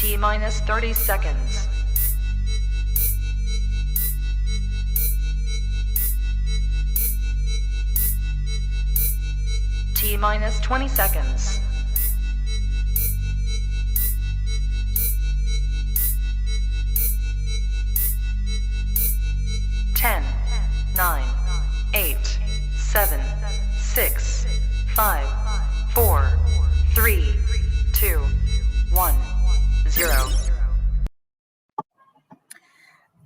T minus 30 seconds. T minus 20 seconds. Ten, 9, 8, 7, 6, 5, 4, 3, 2, 1, 0.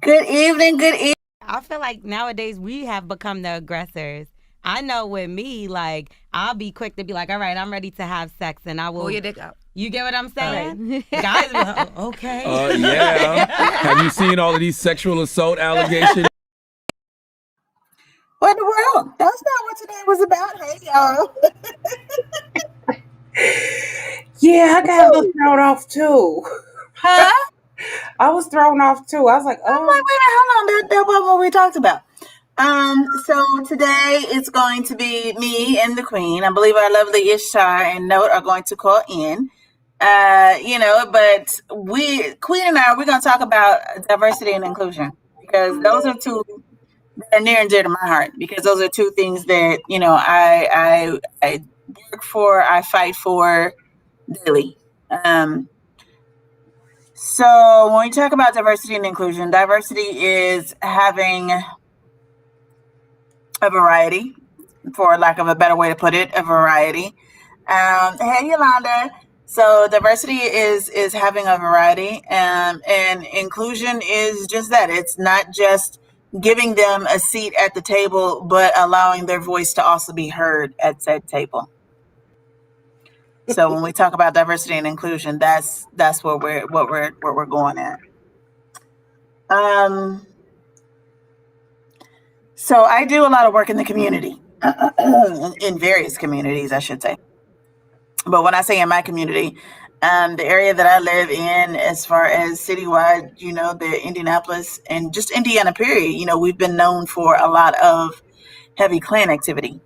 Good evening, good evening. I feel like nowadays we have become the aggressors. I know with me, like, I'll be quick to be like, all right, I'm ready to have sex, and I will. Pull your dick out. You get what I'm saying? Guys be like, "Oh, okay. Yeah. Have you seen all of these sexual assault allegations? What in the world? That's not what today was about. Hey, y'all. Yeah, I got a little thrown off too. Huh? I was thrown off too. I was like, I'm like, wait a minute, hold on. That wasn't what we talked about. So today it's going to be me and the Queen. I believe our lovely Ishtar and Note are going to call in. But Queen and I, we're going to talk about diversity and inclusion, because those are two that are near and dear to my heart, because those are two things that, I work for, I fight for daily. So when we talk about diversity and inclusion, diversity is having a variety, for lack of a better way to put it, a variety. Hey, Yolanda. So diversity is having a variety, and inclusion is just that. It's not just giving them a seat at the table, but allowing their voice to also be heard at said table. So when we talk about diversity and inclusion, that's what we're going at. So I do a lot of work in the community, in various communities, I should say. But when I say in my community, the area that I live in, as far as citywide, the Indianapolis and just Indiana period, we've been known for a lot of heavy Klan activity.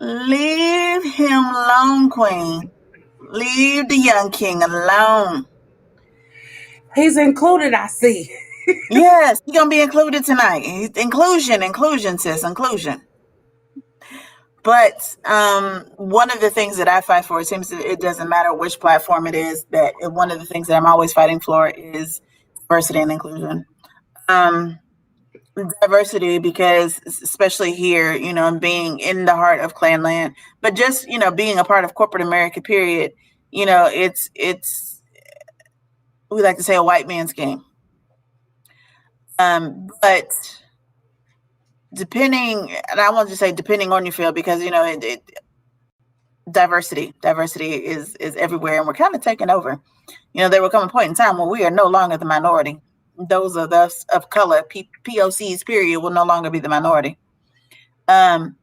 Leave him alone, Queen. Leave the young king alone. he's included, I see. Yes, he's going to be included tonight. Inclusion, sis, inclusion. But one of the things that I fight for, it doesn't matter which platform it is, that one of the things that I'm always fighting for is diversity and inclusion. Diversity, because especially here, being in the heart of Klanland, but just, being a part of corporate America, period, it's we like to say a white man's game. But depending, and I want to say depending on your field, because, diversity is everywhere, and we're kind of taking over. There will come a point in time when we are no longer the minority. Those of us of color, POCs, period, will no longer be the minority. But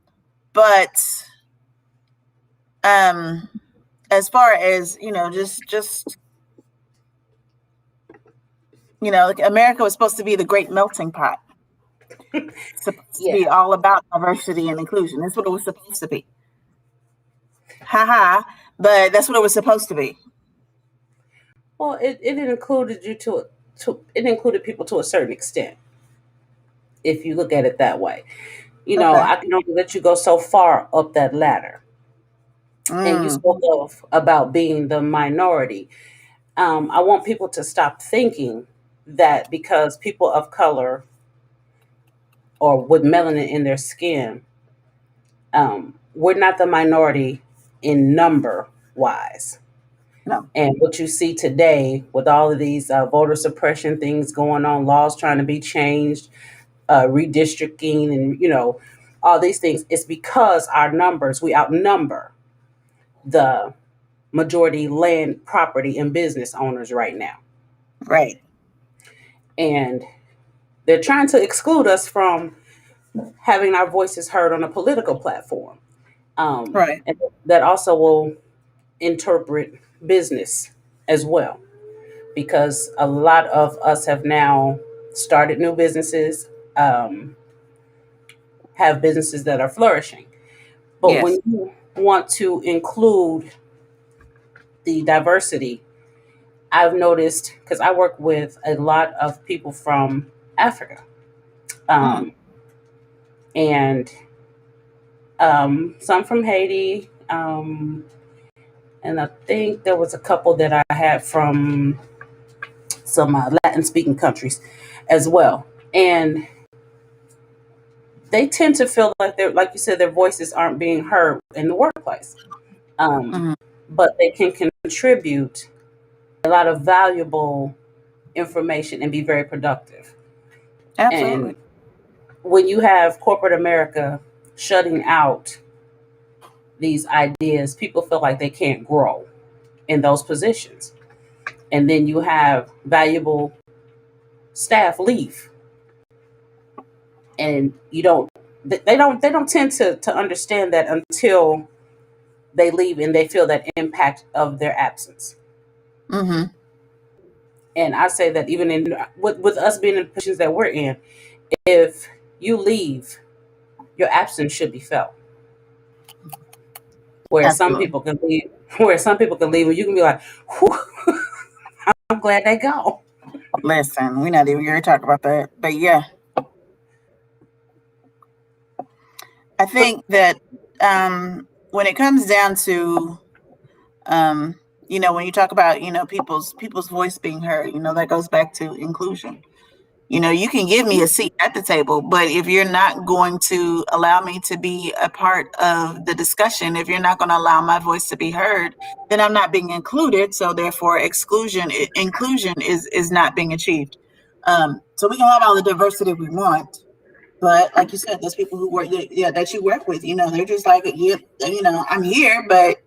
as far as, America was supposed to be the great melting pot. It's supposed to be all about diversity and inclusion. That's what it was supposed to be. But that's what it was supposed to be. Well, it included it included people to a certain extent, if you look at it that way. I can only let you go so far up that ladder. And you spoke about being the minority. I want people to stop thinking that because people of color or with melanin in their skin, we're not the minority in number wise. No. And what you see today with all of these voter suppression things going on, laws trying to be changed, redistricting, and all these things, it's because our numbers, we outnumber the majority land, property, and business owners right now. Right. And they're trying to exclude us from having our voices heard on a political platform. Right. And that also will interpret business as well, because a lot of us have now started new businesses, have businesses that are flourishing. But when you want to include the diversity, I've noticed, because I work with a lot of people from Africa, Mm. and some from Haiti, and I think there was a couple that I had from some Latin speaking countries as well. And they tend to feel like they're, like you said, their voices aren't being heard in the workplace. Um, Mhm. but they can contribute a lot of valuable information and be very productive. Absolutely. And when you have corporate America shutting out these ideas, people feel like they can't grow in those positions. And then you have valuable staff leave, and you don't they don't tend to understand that until they leave and they feel that impact of their absence. Mm-hmm. And I say that even in with us being in the positions that we're in, if you leave, your absence should be felt. Where some Absolutely. people can leave, where some people can leave, and you can be like, "Whew, I'm glad they go." Listen, we're not even going to talk about that. But yeah, I But think that when it comes down to um, when you talk about people's voice being heard, that goes back to inclusion. You can give me a seat at the table, but if you're not going to allow me to be a part of the discussion, if you're not going to allow my voice to be heard, then I'm not being included. So therefore, inclusion is not being achieved. So we can have all the diversity we want, but like you said, those people who work, yeah, that you work with, they're just like, yeah, I'm here, but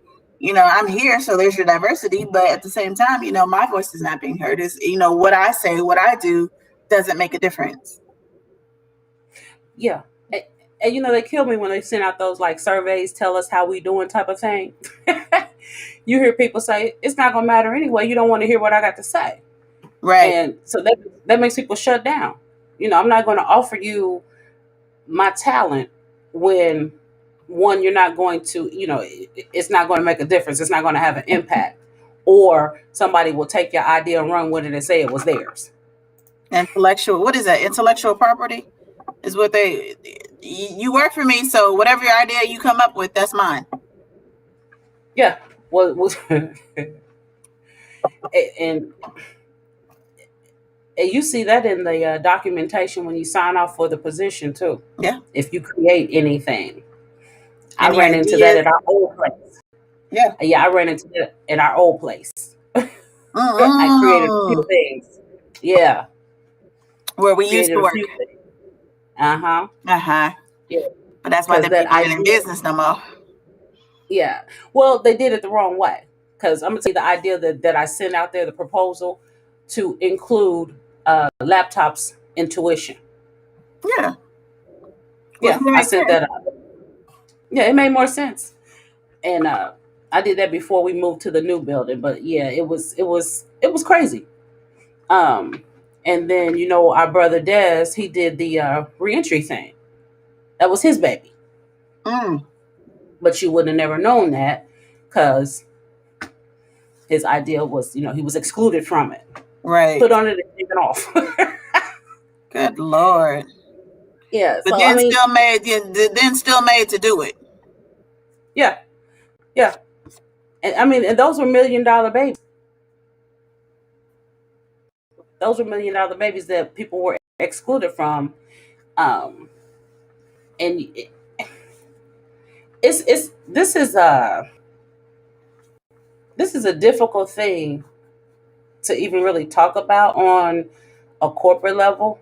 I'm here, so there's your diversity. But at the same time, my voice is not being heard. Is what I say, what I do doesn't make a difference. yeah, and they kill me when they send out those like surveys, tell us how we doing type of thing. You hear people say it's not gonna matter anyway. You don't want to hear what I got to say, Right. and so that makes people shut down. I'm not going to offer you my talent when one, you're not going to, it's not going to make a difference. It's not going to have an impact, or somebody will take your idea and run with it and say it was theirs. What is that? Intellectual property is what you work for me, so whatever idea you come up with, that's mine. Yeah. Well, and you see that in the documentation when you sign off for the position too. Yeah. If you create anything, I Any ran into that ideas? at our old place. Yeah. Yeah, I ran into that at our old place. I created a few Mm-mm. things. Yeah, Where we used created to a work. few things. Uh-huh. Uh-huh. Yeah, But that's why because them that people ain't in idea. business no more. Yeah. Well, they did it the wrong way. Because I'm gonna tell you the idea that I sent out there, the proposal to include laptops in tuition. Yeah. Yeah, Wouldn't it I make sent sense? that out. Yeah, it made more sense. And I did that before we moved to the new building. But yeah, it was crazy. Um, and then our brother Des, he did the reentry thing. That was his baby, Mm. but you would have never known that because his idea was, he was excluded from it, Right. put on it and taken off. Good Lord. Yeah. But So I mean, then still made to do it. yeah, yeah. And I mean, and those were $1 million babies. Those were $1 million babies that people were excluded from. Um, and it's this is a difficult thing to even really talk about on a corporate level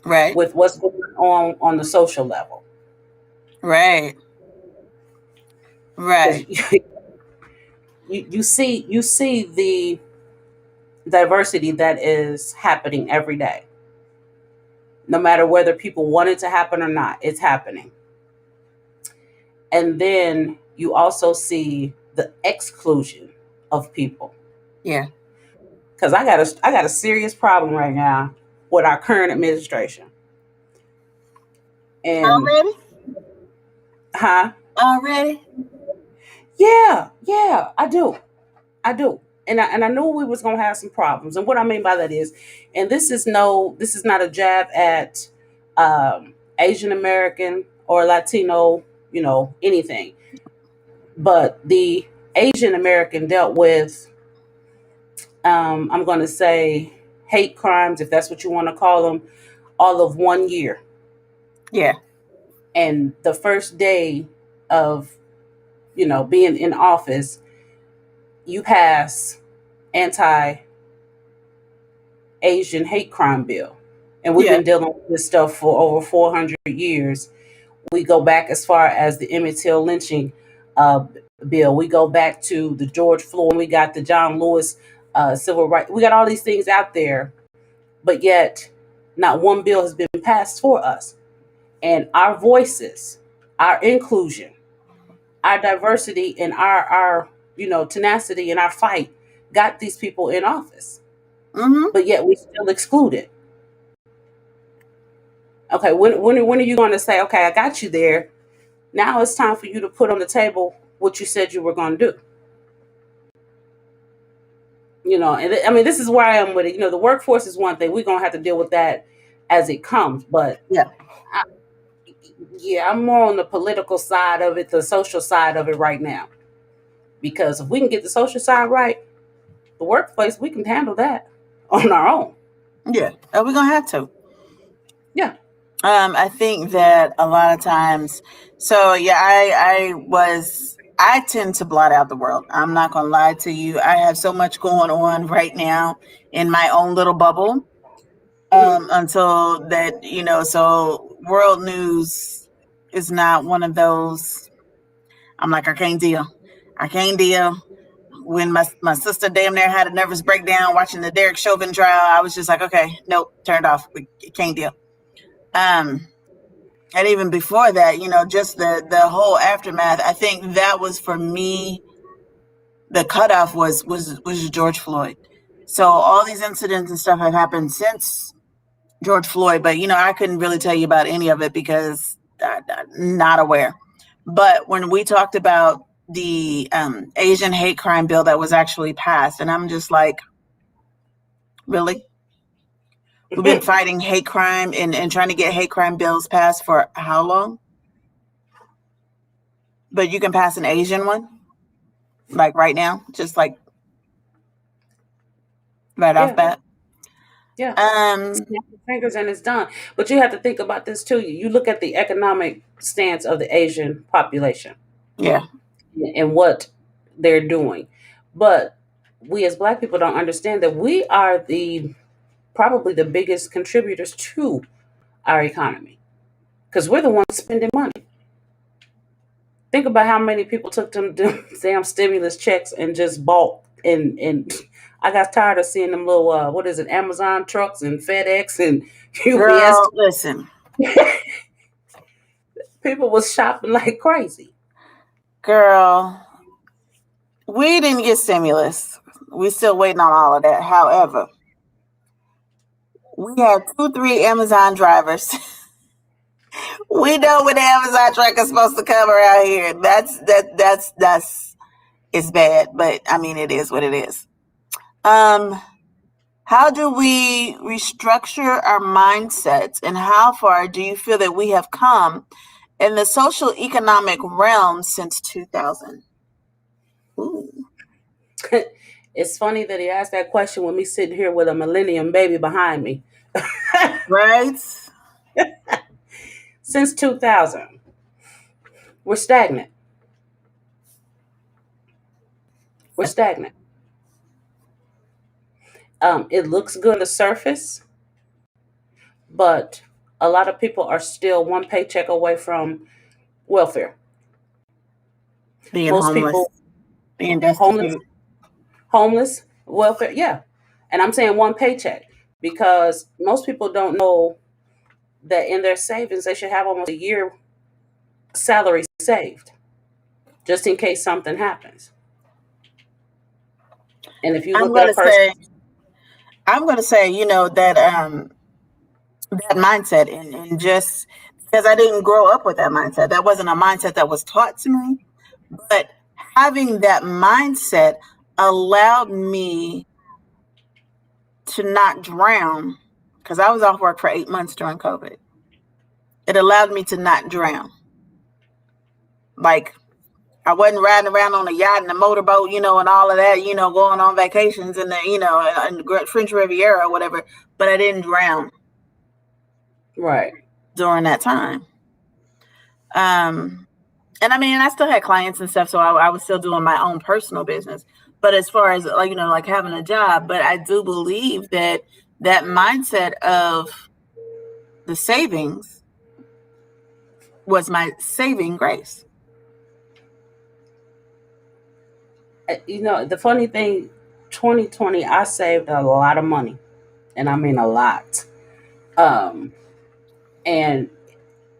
Right. with what's going on the social level. Right. Because Right. you see the diversity that is happening every day. No matter whether people want it to happen or not, it's happening. And then you also see the exclusion of people. Yeah. Because I got a serious problem right now with our current administration. And Already? huh? Already? Yeah, I do. I knew we was gonna have some problems. And what I mean by that is, and this is not a jab at Asian American or Latino, anything, but the Asian American dealt with, I'm going to say, hate crimes, if that's what you want to call them, all of 1 year. Yeah. And the first day of, being in office, you pass anti-Asian hate crime bill. And we've been dealing with this stuff for over 400 years. We go back as far as the Emmett Till lynching bill. We go back to the George Floyd. We got the John Lewis civil rights. We got all these things out there, but yet not one bill has been passed for us. And our voices, our inclusion, our diversity, and our tenacity in our fight got these people in office. Mm-hmm. But yet we still excluded. Okay, when are you going to say, okay, I got you there. Now it's time for you to put on the table what you said you were going to do. And this is where I am with it. The workforce is one thing. We're going to have to deal with that as it comes. But I'm more on the political side of it, the social side of it right now. Because if we can get the social side right, the workplace, we can handle that on our own. Yeah, we're going to have to. Yeah. I think that a lot of times, I tend to blot out the world. I'm not going to lie to you. I have so much going on right now in my own little bubble. Until that, so world news is not one of those. I'm like, I can't deal. When my sister damn near had a nervous breakdown watching the Derek Chauvin trial, I was just like, okay, nope, turned off. We can't deal. And even before that, just the whole aftermath, I think that was for me, the cutoff was George Floyd. So all these incidents and stuff have happened since George Floyd, but I couldn't really tell you about any of it because I'm not aware. But when we talked about the Asian hate crime bill that was actually passed, and I'm just like, really? We've been fighting hate crime and trying to get hate crime bills passed for how long? But you can pass an Asian one, like right now, just like right off bat. Yeah. Snap your fingers and it's done. But you have to think about this too. You look at the economic stance of the Asian population. Yeah. And what they're doing. But we as Black people don't understand that we are probably the biggest contributors to our economy because we're the ones spending money. Think about how many people took them damn stimulus checks and just bought and I got tired of seeing them little Amazon trucks and FedEx and UPS. Girl, listen. People was shopping like crazy. Girl, we didn't get stimulus. We still waiting on all of that. However, we have 2-3 Amazon drivers. We know when the Amazon truck is supposed to come around here. That's it's bad, but I mean it is what it is. How do we restructure our mindsets, and how far do you feel that we have come in the social economic realm since 2000? Ooh. It's funny that he asked that question with me sitting here with a millennium baby behind me. Right? Since 2000, we're stagnant. We're stagnant. It looks good on the surface, but a lot of people are still one paycheck away from welfare. Being Most homeless. people Being destitute. homeless, welfare, yeah. And I'm saying one paycheck because most people don't know that in their savings they should have almost a year salary saved just in case something happens. And if you look at a person, I'm going to say, that mindset and just because I didn't grow up with that mindset, that wasn't a mindset that was taught to me, but having that mindset allowed me to not drown, because I was off work for 8 months during COVID. It allowed me to not drown. Like, I wasn't riding around on a yacht and a motorboat, and all of that, going on vacations in the French Riviera or whatever, but I didn't drown Right. during that time. And I mean, I still had clients and stuff, so I was still doing my own personal business. But as far as like having a job, but I do believe that mindset of the savings was my saving grace. The funny thing, 2020, I saved a lot of money, and I mean a lot. And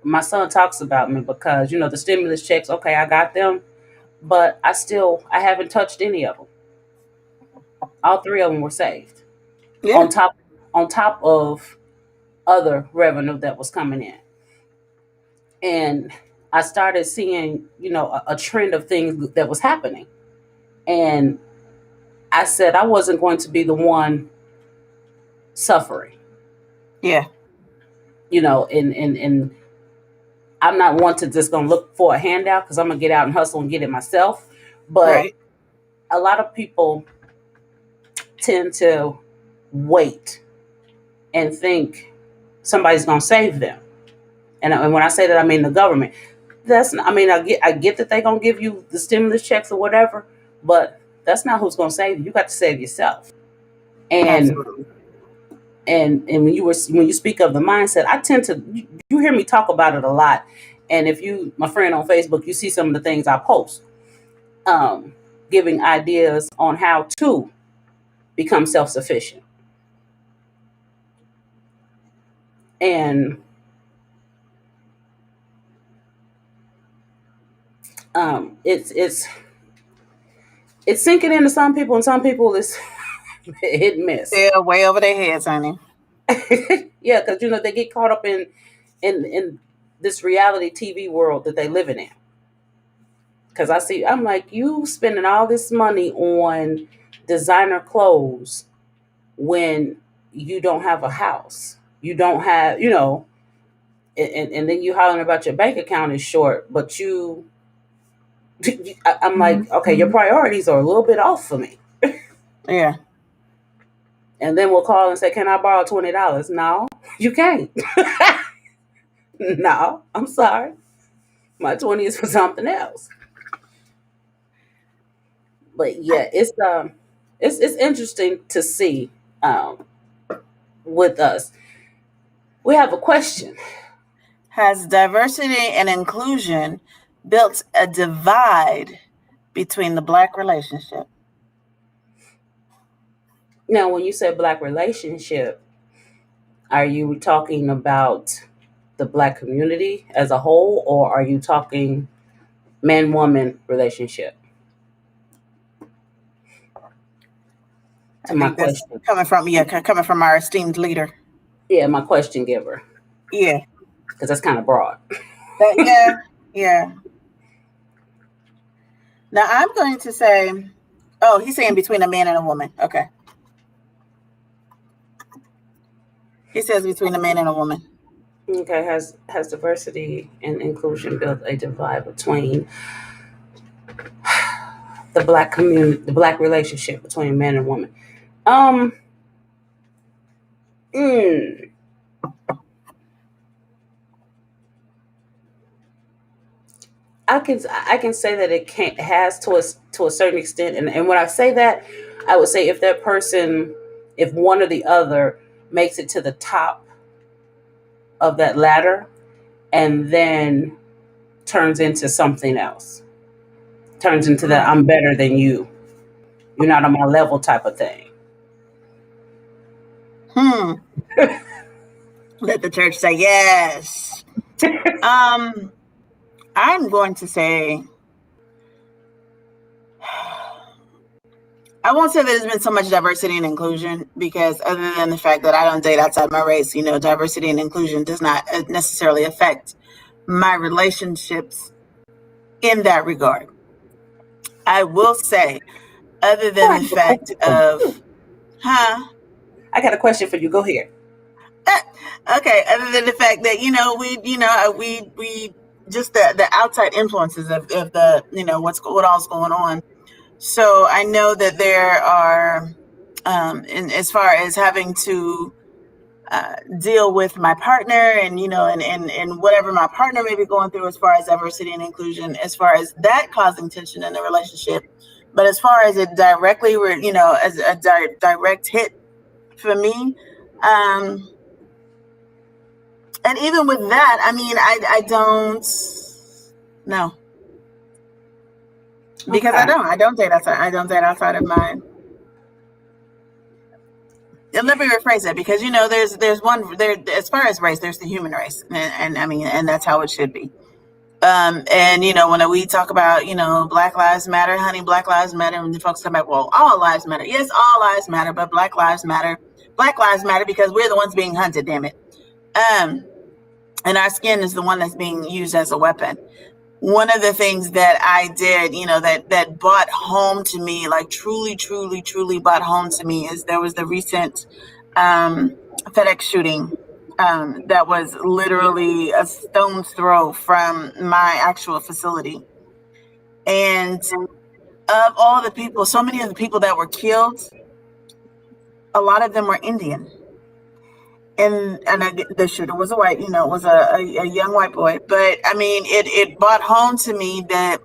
my son talks about me because the stimulus checks. Okay, I got them, but I haven't touched any of them. All 3 of them were saved Yeah. on top of other revenue that was coming in. And I started seeing, a trend of things that was happening. And I said I wasn't going to be the one suffering. Yeah. And I'm not one to just gonna look for a handout, because I'm gonna get out and hustle and get it myself. But Right. a lot of people tend to wait and think somebody's gonna save them. And when I say that, I mean the government. I get that they're gonna give you the stimulus checks or whatever, but that's not who's gonna save you. You got to save yourself. And Absolutely. and when you speak of the mindset, I tend to, you hear me talk about it a lot. And if you, my friend on Facebook, you see some of the things I post, giving ideas on how to become self-sufficient. And it's sinking into some people, and some people it's hit and miss. Yeah, way over their heads, honey. Yeah, because they get caught up in this reality TV world that they living in. Because I'm like, you spending all this money on designer clothes when you don't have a house, you don't have, and then you hollering about your bank account is short, but I'm like, okay, your priorities are a little bit off for me. Yeah. And then we'll call and say, can I borrow $20? No, you can't. No, I'm sorry. My 20 is for something else. But yeah, it's interesting to see with us. We have a question. Has diversity and inclusion built a divide between the Black relationship? Now, when you say Black relationship, are you talking about the Black community as a whole, or are you talking man-woman relationship? To my question. Coming from our esteemed leader. Yeah, my question giver. Yeah. Because that's kind of broad. Yeah. Now I'm going to say, he's saying between a man and a woman. Okay. He says between a man and a woman. Okay, has diversity and inclusion built a divide between the Black community, the Black relationship between man and woman? I can say that it has to a certain extent, and when I say that, I would say if that person, if one or the other makes it to the top of that ladder, and then turns into something else, turns into that I'm better than you, you're not on my level type of thing. Let the church say yes. I'm going to say, I won't say that there's been so much diversity and inclusion, because other than the fact that I don't date outside my race, diversity and inclusion does not necessarily affect my relationships in that regard. I will say other Oh, than I the have a fact question for you of, too. huh? I got a question for you. Go ahead. Okay, other than the fact that we just the outside influences of the what all's going on. So I know that there are, in as far as having to deal with my partner, and and whatever my partner may be going through as far as diversity and inclusion, as far as that causing tension in the relationship. But as far as it directly, as a direct hit for me, um, and even with that, I mean, I don't know, because Okay. I don't date outside of mine. And let me rephrase it, because there's one there as far as race, there's the human race, and I mean, and that's how it should be. And when we talk about Black Lives Matter, honey, Black Lives Matter, and the folks come back, well, all lives matter. Yes, all lives matter, but Black Lives Matter. Black Lives Matter because we're the ones being hunted. Damn it. Um, and our skin is the one that's being used as a weapon. One of the things that I did, that brought home to me, like truly, truly, truly brought home to me, is there was the recent um, FedEx shooting, that was literally a stone's throw from my actual facility. And of all the people, so many of the people that were killed, a lot of them were Indian. The shooter was a white, was a young white boy. But I mean, it brought home to me that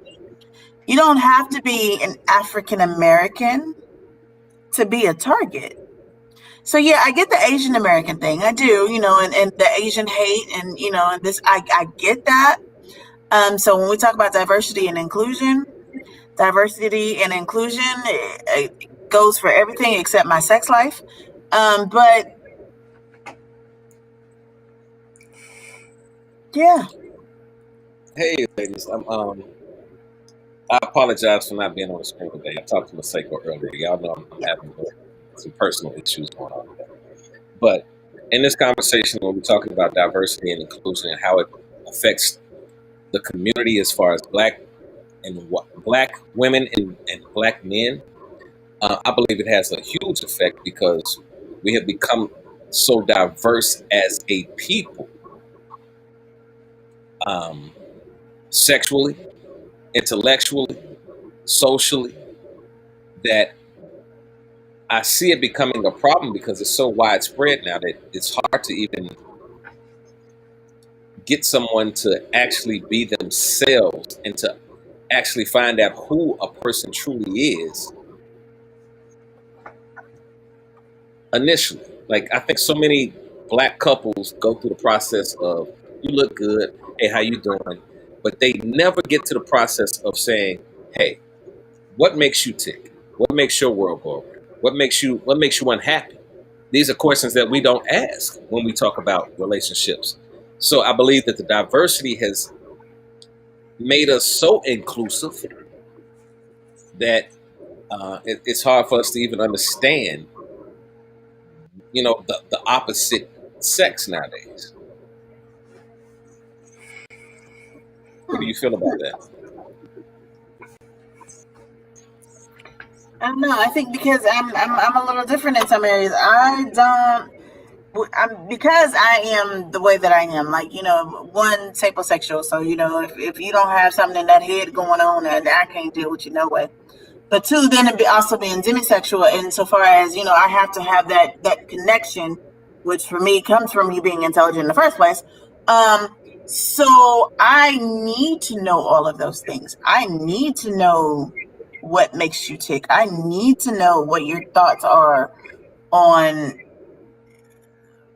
you don't have to be an African American to be a target. So yeah, I get the Asian American thing. I do, and the Asian hate, and and this, I get that. So when we talk about diversity and inclusion, it goes for everything except my sex life. But yeah, Hey, ladies. I apologize for not being on the screen today. I talked to Maseko earlier. Y'all know I'm yeah. having some personal issues going on today. But in this conversation, when we're talking about diversity and inclusion and how it affects the community as far as black women and black men, I believe it has a huge effect because we have become so diverse as a people, um, sexually, intellectually, socially, that I see it becoming a problem because it's so widespread now that it's hard to even get someone to actually be themselves and to actually find out who a person truly is initially. Like I think so many black couples go through the process of you look good, hey, how you doing? But they never get to the process of saying, hey, what makes you tick? What makes your world go around? What makes you unhappy? These are questions that we don't ask when we talk about relationships. So I believe that the diversity has made us so inclusive that it's hard for us to even understand, the opposite sex nowadays. What do Hmm. you feel about that? I don't know. I think because I'm a little different in some areas. I don't. Because I am the way that I am, like, one, sapiosexual. So, if you don't have something in that head going on, and I can't deal with you no way. But two, then it be also being demisexual, insofar as, I have to have that connection, which for me comes from you being intelligent in the first place. Um, so I need to know all of those things. I need to know what makes you tick. I need to know what your thoughts are on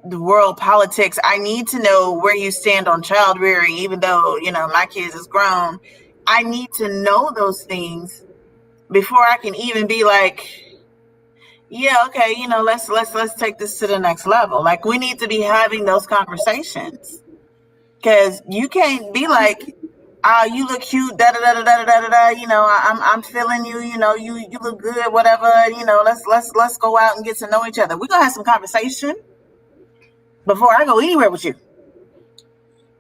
the world politics. I need to know where you stand on child rearing, even though, my kids is grown. I need to know those things before I can even be like, yeah, okay, let's take this to the next level. Like, we need to be having those conversations, because you can't be like, oh, you look cute, da da da da da da da da. I'm feeling you. You look good, whatever. Let's go out and get to know each other. We're gonna have some conversation before I go anywhere with you.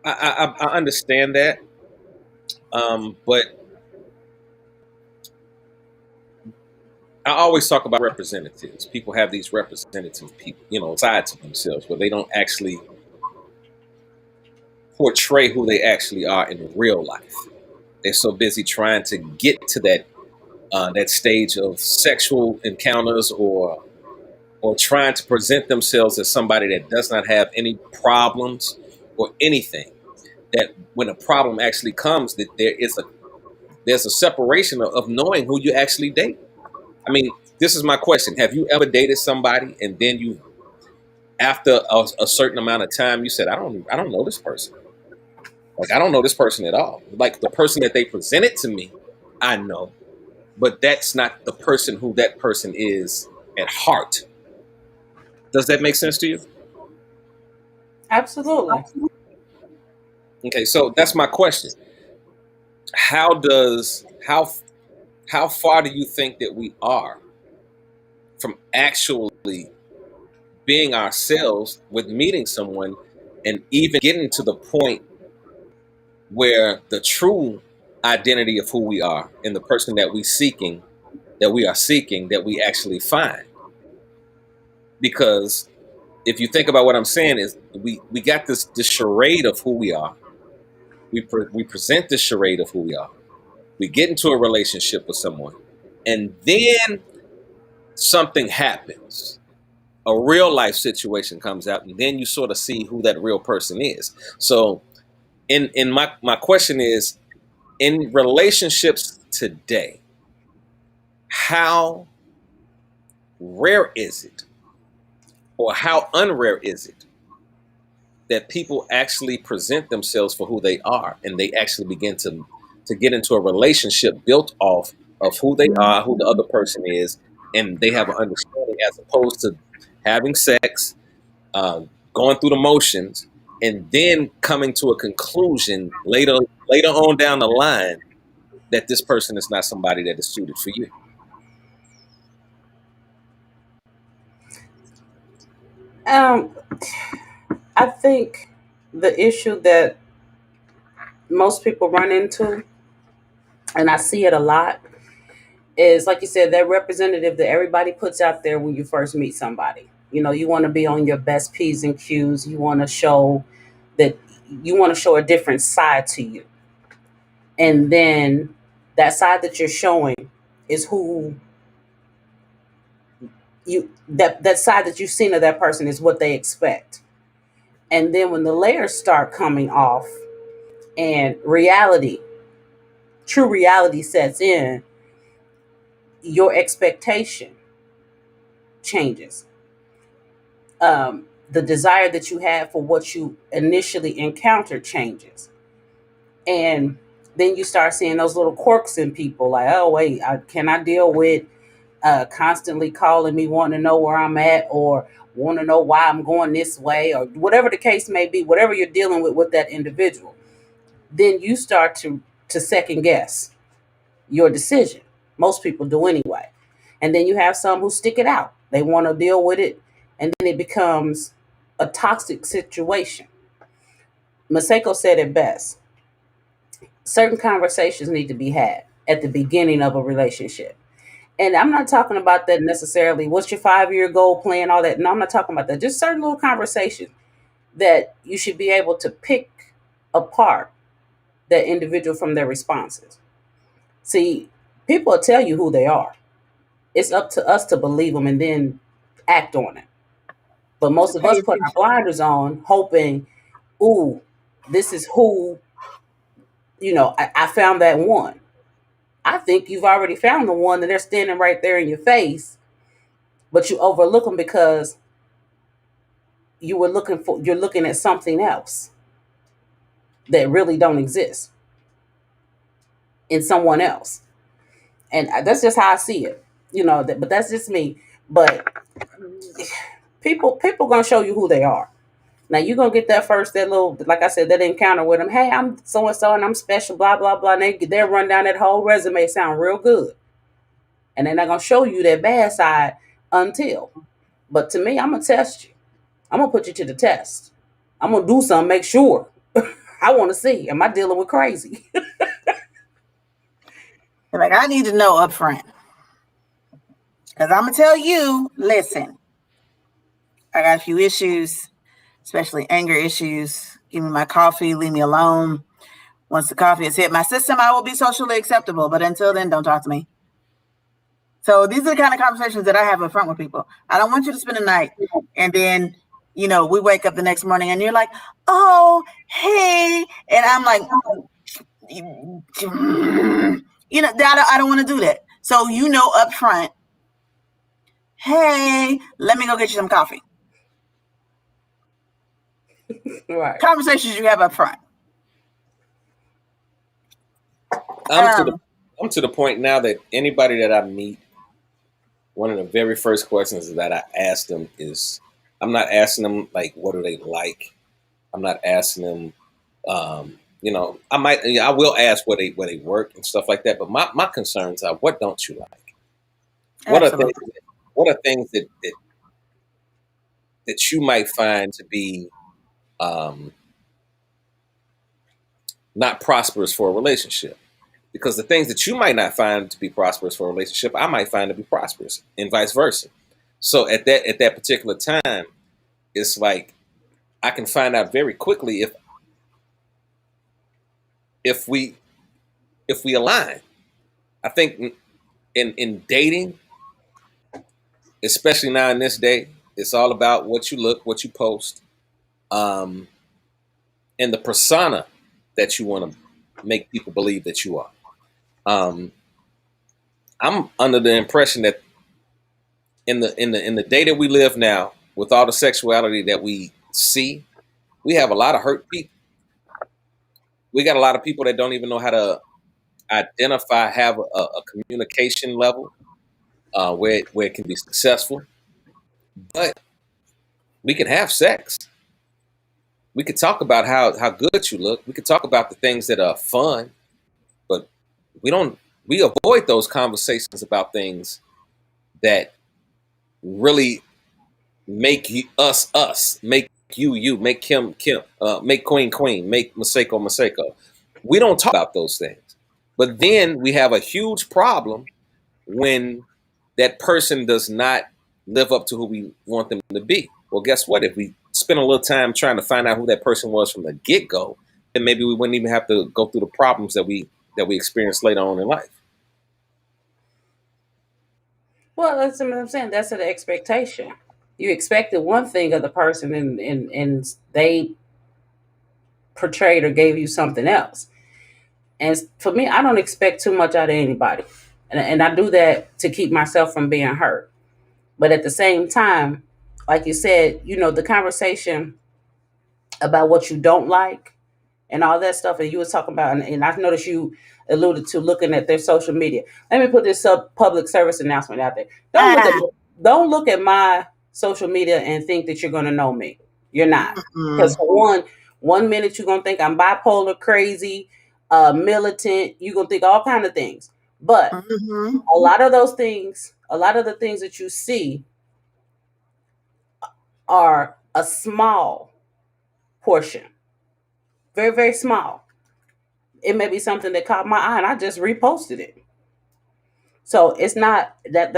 I understand that, but I always talk about representatives. People have these representative people, sides of themselves where they don't actually portray who they actually are in real life. They're so busy trying to get to that stage of sexual encounters or trying to present themselves as somebody that does not have any problems or anything. That when a problem actually comes, that there's a separation of knowing who you actually date. I mean, this is my question: have you ever dated somebody and then after a certain amount of time, you said, I don't know this person. Like, I don't know this person at all. Like, the person that they presented to me, I know, but that's not the person who that person is at heart. Does that make sense to you? Absolutely. Okay, so that's my question. How does how far do you think that we are from actually being ourselves with meeting someone and even getting to the point where the true identity of who we are and the person that we are seeking that we actually find? Because if you think about what I'm saying is we got this charade of who we are. We present this charade of who we are. We get into a relationship with someone, and then something happens. A real life situation comes out, and then you sort of see who that real person is. So, in my question is, in relationships today, how rare is it, or how unrare is it, that people actually present themselves for who they are, and they actually begin to get into a relationship built off of who they are, who the other person is, and they have an understanding, as opposed to having sex, uh, going through the motions, and then coming to a conclusion later on down the line that this person is not somebody that is suited for you. Um, I think the issue that most people run into, and I see it a lot, is like you said, that representative that everybody puts out there when you first meet somebody. You want to be on your best P's and Q's. You want to show that you want to show a different side to you. And then that side that you're showing is who that side that you've seen of that person is what they expect. And then when the layers start coming off and true reality sets in, your expectation changes. The desire that you have for what you initially encountered changes. And then you start seeing those little quirks in people, like, oh, wait, can I deal with constantly calling me, wanting to know where I'm at, or want to know why I'm going this way, or whatever the case may be, whatever you're dealing with that individual. Then you start to second guess your decision. Most people do anyway. And then you have some who stick it out. They want to deal with it, and then it becomes a toxic situation. Maseko said it best. Certain conversations need to be had at the beginning of a relationship. And I'm not talking about that necessarily. What's your 5-year goal plan? All that. No, I'm not talking about that. Just certain little conversations that you should be able to pick apart that individual from their responses. See, people will tell you who they are. It's up to us to believe them and then act on it. But most of us put our blinders on, hoping, ooh, this is who, I found that one. I think you've already found the one that they're standing right there in your face, but you overlook them because you're looking at something else that really don't exist in someone else. And that's just how I see it, but that's just me. But people gonna show you who they are. Now you're gonna get that little, like I said, that encounter with them. Hey, I'm so and so, and I'm special, blah blah blah. And they'll run down that whole resume, sound real good, and they're not gonna show you their bad side until. But to me, I'm gonna test you. I'm gonna put you to the test. I'm gonna do something, make sure. I want to see. Am I dealing with crazy? Like, I need to know up front. Because I'm going to tell you, listen, I got a few issues, especially anger issues. Give me my coffee, leave me alone. Once the coffee has hit my system, I will be socially acceptable. But until then, don't talk to me. So these are the kind of conversations that I have up front with people. I don't want you to spend the night and then, we wake up the next morning and you're like, oh, hey. And I'm like, I don't want to do that. So, up front, hey, let me go get you some coffee. Right. Conversations you have up front. I'm to the point now that anybody that I meet, one of the very first questions that I ask them is, I'm not asking them like, what do they like? I'm not asking them, I will ask where they work and stuff like that. But my concerns are, what don't you like? What are things that you might find to be not prosperous for a relationship? Because the things that you might not find to be prosperous for a relationship, I might find to be prosperous, and vice versa. So at that particular time, it's like I can find out very quickly if we align. I think in dating, especially now in this day, it's all about what you look, what you post, and the persona that you want to make people believe that you are. I'm under the impression that in the day that we live now, with all the sexuality that we see, we have a lot of hurt people. We got a lot of people that don't even know how to identify, have a communication level where it can be successful. But we can have sex. We could talk about how good you look. We could talk about the things that are fun, but we avoid those conversations about things that really make us, make you, make Kim, make Queen, make Maseko. We don't talk about those things. But then we have a huge problem when that person does not live up to who we want them to be. Well, guess what? If we spend a little time trying to find out who that person was from the get-go, then maybe we wouldn't even have to go through the problems that we experience later on in life. Well, that's what I'm saying. That's an expectation. You expected one thing of the person, and they portrayed or gave you something else. And for me, I don't expect too much out of anybody. And I do that to keep myself from being hurt. But at the same time, like you said, the conversation about what you don't like and all that stuff, and you was talking about, and I noticed you alluded to looking at their social media. Let me put this public service announcement out there. Don't look at my social media and think that you're going to know me. You're not. Because for one minute you're going to think I'm bipolar, crazy, militant. You're going to think all kind of things. But a lot of those things, a lot of the things that you see are a small portion. Very, very small. It may be something that caught my eye and I just reposted it. So it's not that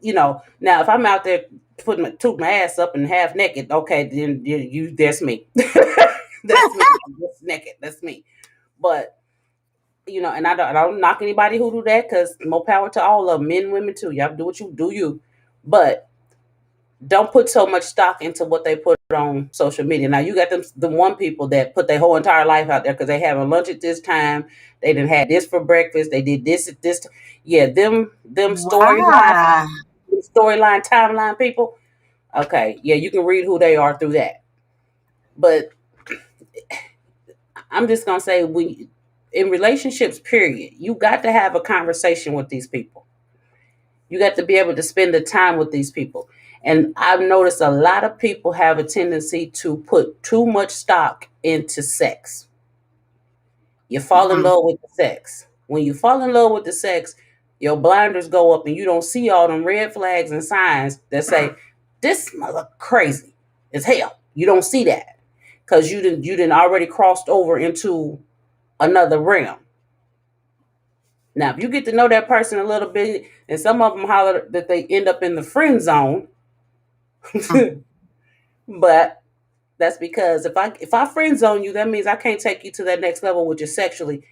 now if I'm out there toot my ass up and half naked, okay, then that's me. That's me. That's naked. That's me. But and I don't knock anybody who do that, because more power to all of them, men, women too. Y'all do what you do, but don't put so much stock into what they put on social media. Now you got the one people that put their whole entire life out there because they having lunch at this time. They didn't had this for breakfast. They did this at this. Yeah, them storyline timeline people. Okay, yeah, you can read who they are through that. But I'm just gonna say, in relationships, period, you got to have a conversation with these people. You got to be able to spend the time with these people. And I've noticed a lot of people have a tendency to put too much stock into sex. You fall in love with the sex. When you fall in love with the sex, your blinders go up and you don't see all them red flags and signs that say, this mother crazy as hell. You don't see that because you didn't already crossed over into another realm. Now, if you get to know that person a little bit, and some of them holler that they end up in the friend zone, but that's because if I friend zone you, that means I can't take you to that next level, which is sexually,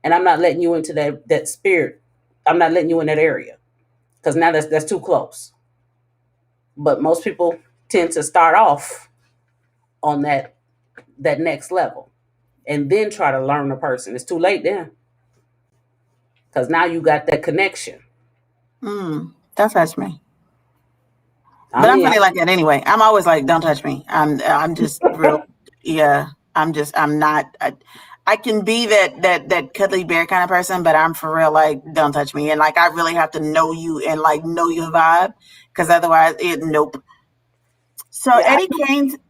and I'm not letting you into that spirit. I'm not letting you in that area because now that's too close. But most people tend to start off on that next level and then try to learn the person. It's too late then because now you got that connection. Don't touch me. I But I'm mean, funny like that anyway. I'm always like, don't touch me. I'm just real. Yeah. I'm not. I can be that cuddly bear kind of person, but I'm for real. Like, don't touch me. And like, I really have to know you and like know your vibe, because otherwise, nope. So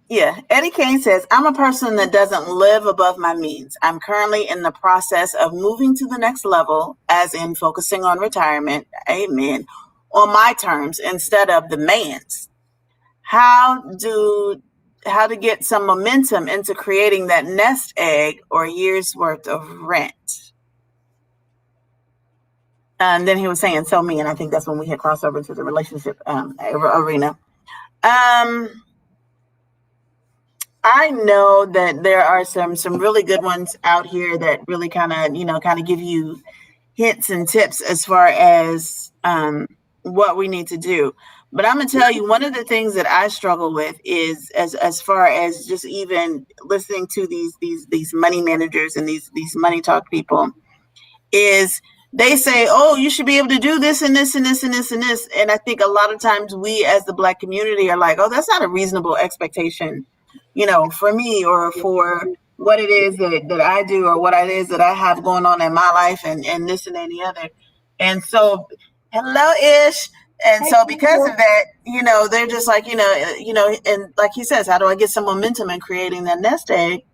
yeah, Eddie Kane says, I'm a person that doesn't live above my means. I'm currently in the process of moving to the next level, as in focusing on retirement. Amen. On my terms instead of the man's. How to get some momentum into creating that nest egg or year's worth of rent. And then he was saying, so me, and I think that's when we had crossed over to the relationship arena. I know that there are some really good ones out here that really kind of give you hints and tips as far as what we need to do. But I'm gonna tell you, one of the things that I struggle with is as far as just even listening to these money managers and these money talk people, is they say, oh, you should be able to do this and this and this and this and this. And I think a lot of times we as the Black community are like, oh, that's not a reasonable expectation, for me or for what it is that I do or what it is that I have going on in my life and this and any other. And so, hello, Ish. And so because of that, they're just like, and like he says, how do I get some momentum in creating that nest egg?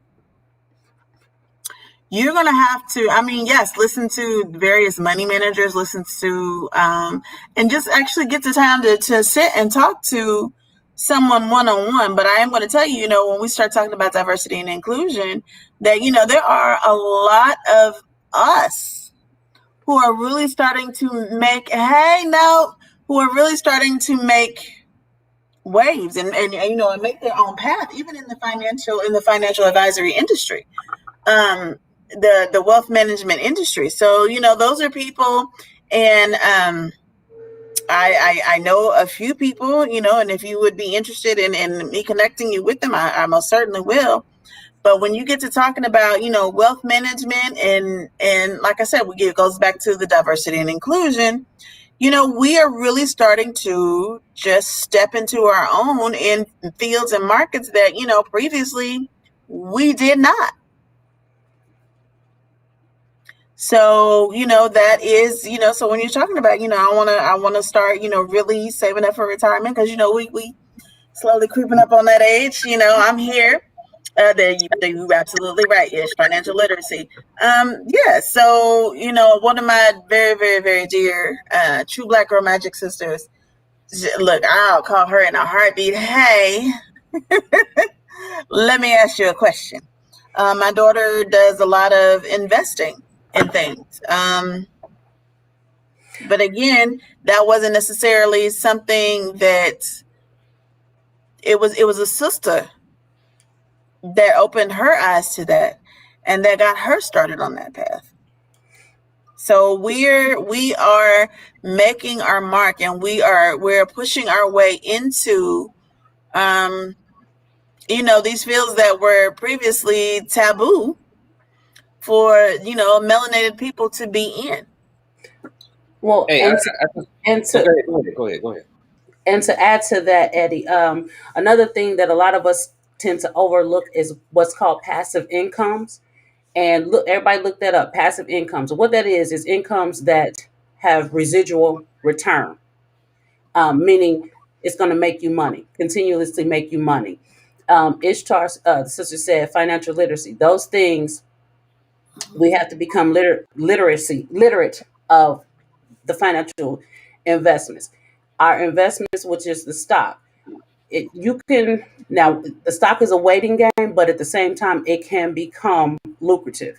You're going to have to, yes, listen to various money managers, listen to, and just actually get the time to sit and talk to someone one-on-one. But I am going to tell you, when we start talking about diversity and inclusion, that, there are a lot of us who are really starting to make, who are really starting to make waves and make their own path, even in the financial advisory industry. The wealth management industry. So, those are people, and I know a few people, and if you would be interested in me connecting you with them, I most certainly will. But when you get to talking about, wealth management and like I said, it goes back to the diversity and inclusion. We are really starting to just step into our own in fields and markets that, previously we did not. So, that is, so when you're talking about, I want to start, really saving up for retirement because, we slowly creeping up on that age, I'm here. You're absolutely right. Ish, financial literacy. Yeah. So, one of my very, very, very dear, true Black girl magic sisters, look, I'll call her in a heartbeat. Hey, let me ask you a question. My daughter does a lot of investing in things. But again, that wasn't necessarily something that it was a sister that opened her eyes to that and that got her started on that path. So we are making our mark and we're pushing our way into these fields that were previously taboo for melanated people to be in. Well, Hey, go ahead. And to add to that, Eddie, another thing that a lot of us tend to overlook is what's called passive incomes. And look, everybody look that up. Passive incomes. What that is incomes that have residual return, meaning it's going to make you money, continuously make you money. Ishtar, the sister said, financial literacy. Those things we have to become literate of the financial investments. Our investments, which is the stock. You can now the stock is a waiting game, but at the same time, it can become lucrative.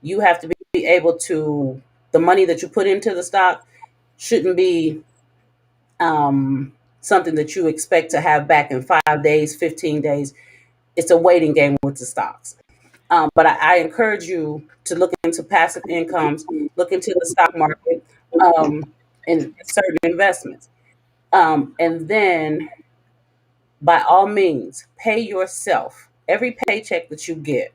You have to be able to the money that you put into the stock shouldn't be something that you expect to have back in 5 days, 15 days. It's a waiting game with the stocks. But I encourage you to look into passive incomes, look into the stock market, and certain investments. And then, by all means, pay yourself every paycheck that you get.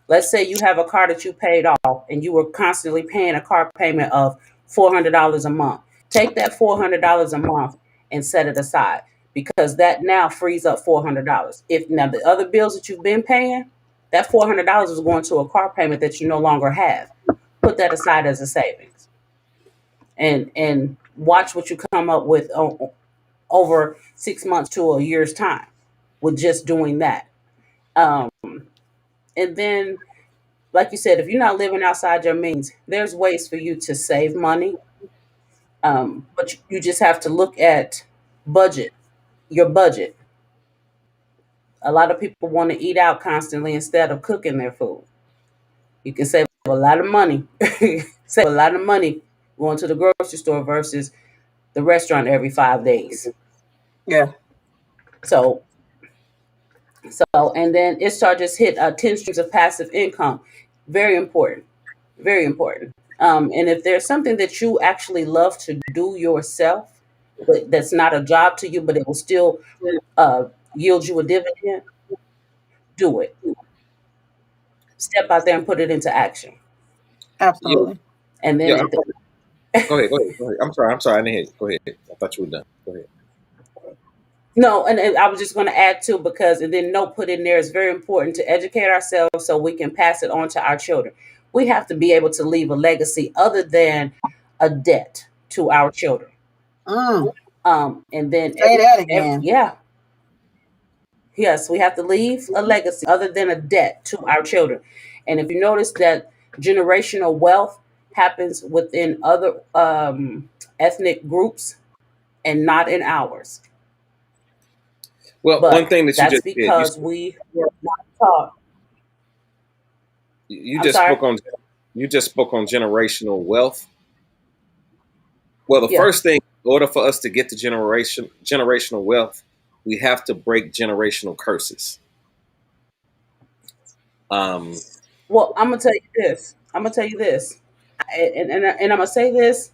Let's say you have a car that you paid off and you were constantly paying a car payment of $400 a month. Take that $400 a month and set it aside, because that now frees up $400. If now the other bills that you've been paying, that $400 is going to a car payment that you no longer have. Put that aside as a savings, and watch what you come up with over 6 months to a year's time with just doing that. Um, and then, like you said, if you're not living outside your means, there's ways for you to save money. But you just have to look at budget, your budget. A lot of people want to eat out constantly instead of cooking their food. You can save a lot of money. Save a lot of money going to the grocery store versus the restaurant every 5 days. Yeah. So, and then it just hit 10 streams of passive income. Very important. Very important. And if there's something that you actually love to do yourself, but that's not a job to you, but it will still yield you a dividend, do it. Step out there and put it into action. Absolutely. And then Yeah, go ahead. I'm sorry. I didn't hear you. Go ahead. I thought you were done. Go ahead. no, and I was just going to add too, because and then note put in there is very important to educate ourselves so we can pass it on to our children. We have to be able to leave a legacy other than a debt to our children. And then Say that again. Yes, we have to leave a legacy other than a debt to our children. And if you notice that generational wealth happens within other ethnic groups and not in ours. Well, But one thing that you that's just did, because we were not taught. you I'm just sorry. spoke on generational wealth. Well, the Yeah. first thing, in order for us to get to generational wealth, we have to break generational curses. Well, I'm gonna tell you this. And I'm gonna say this.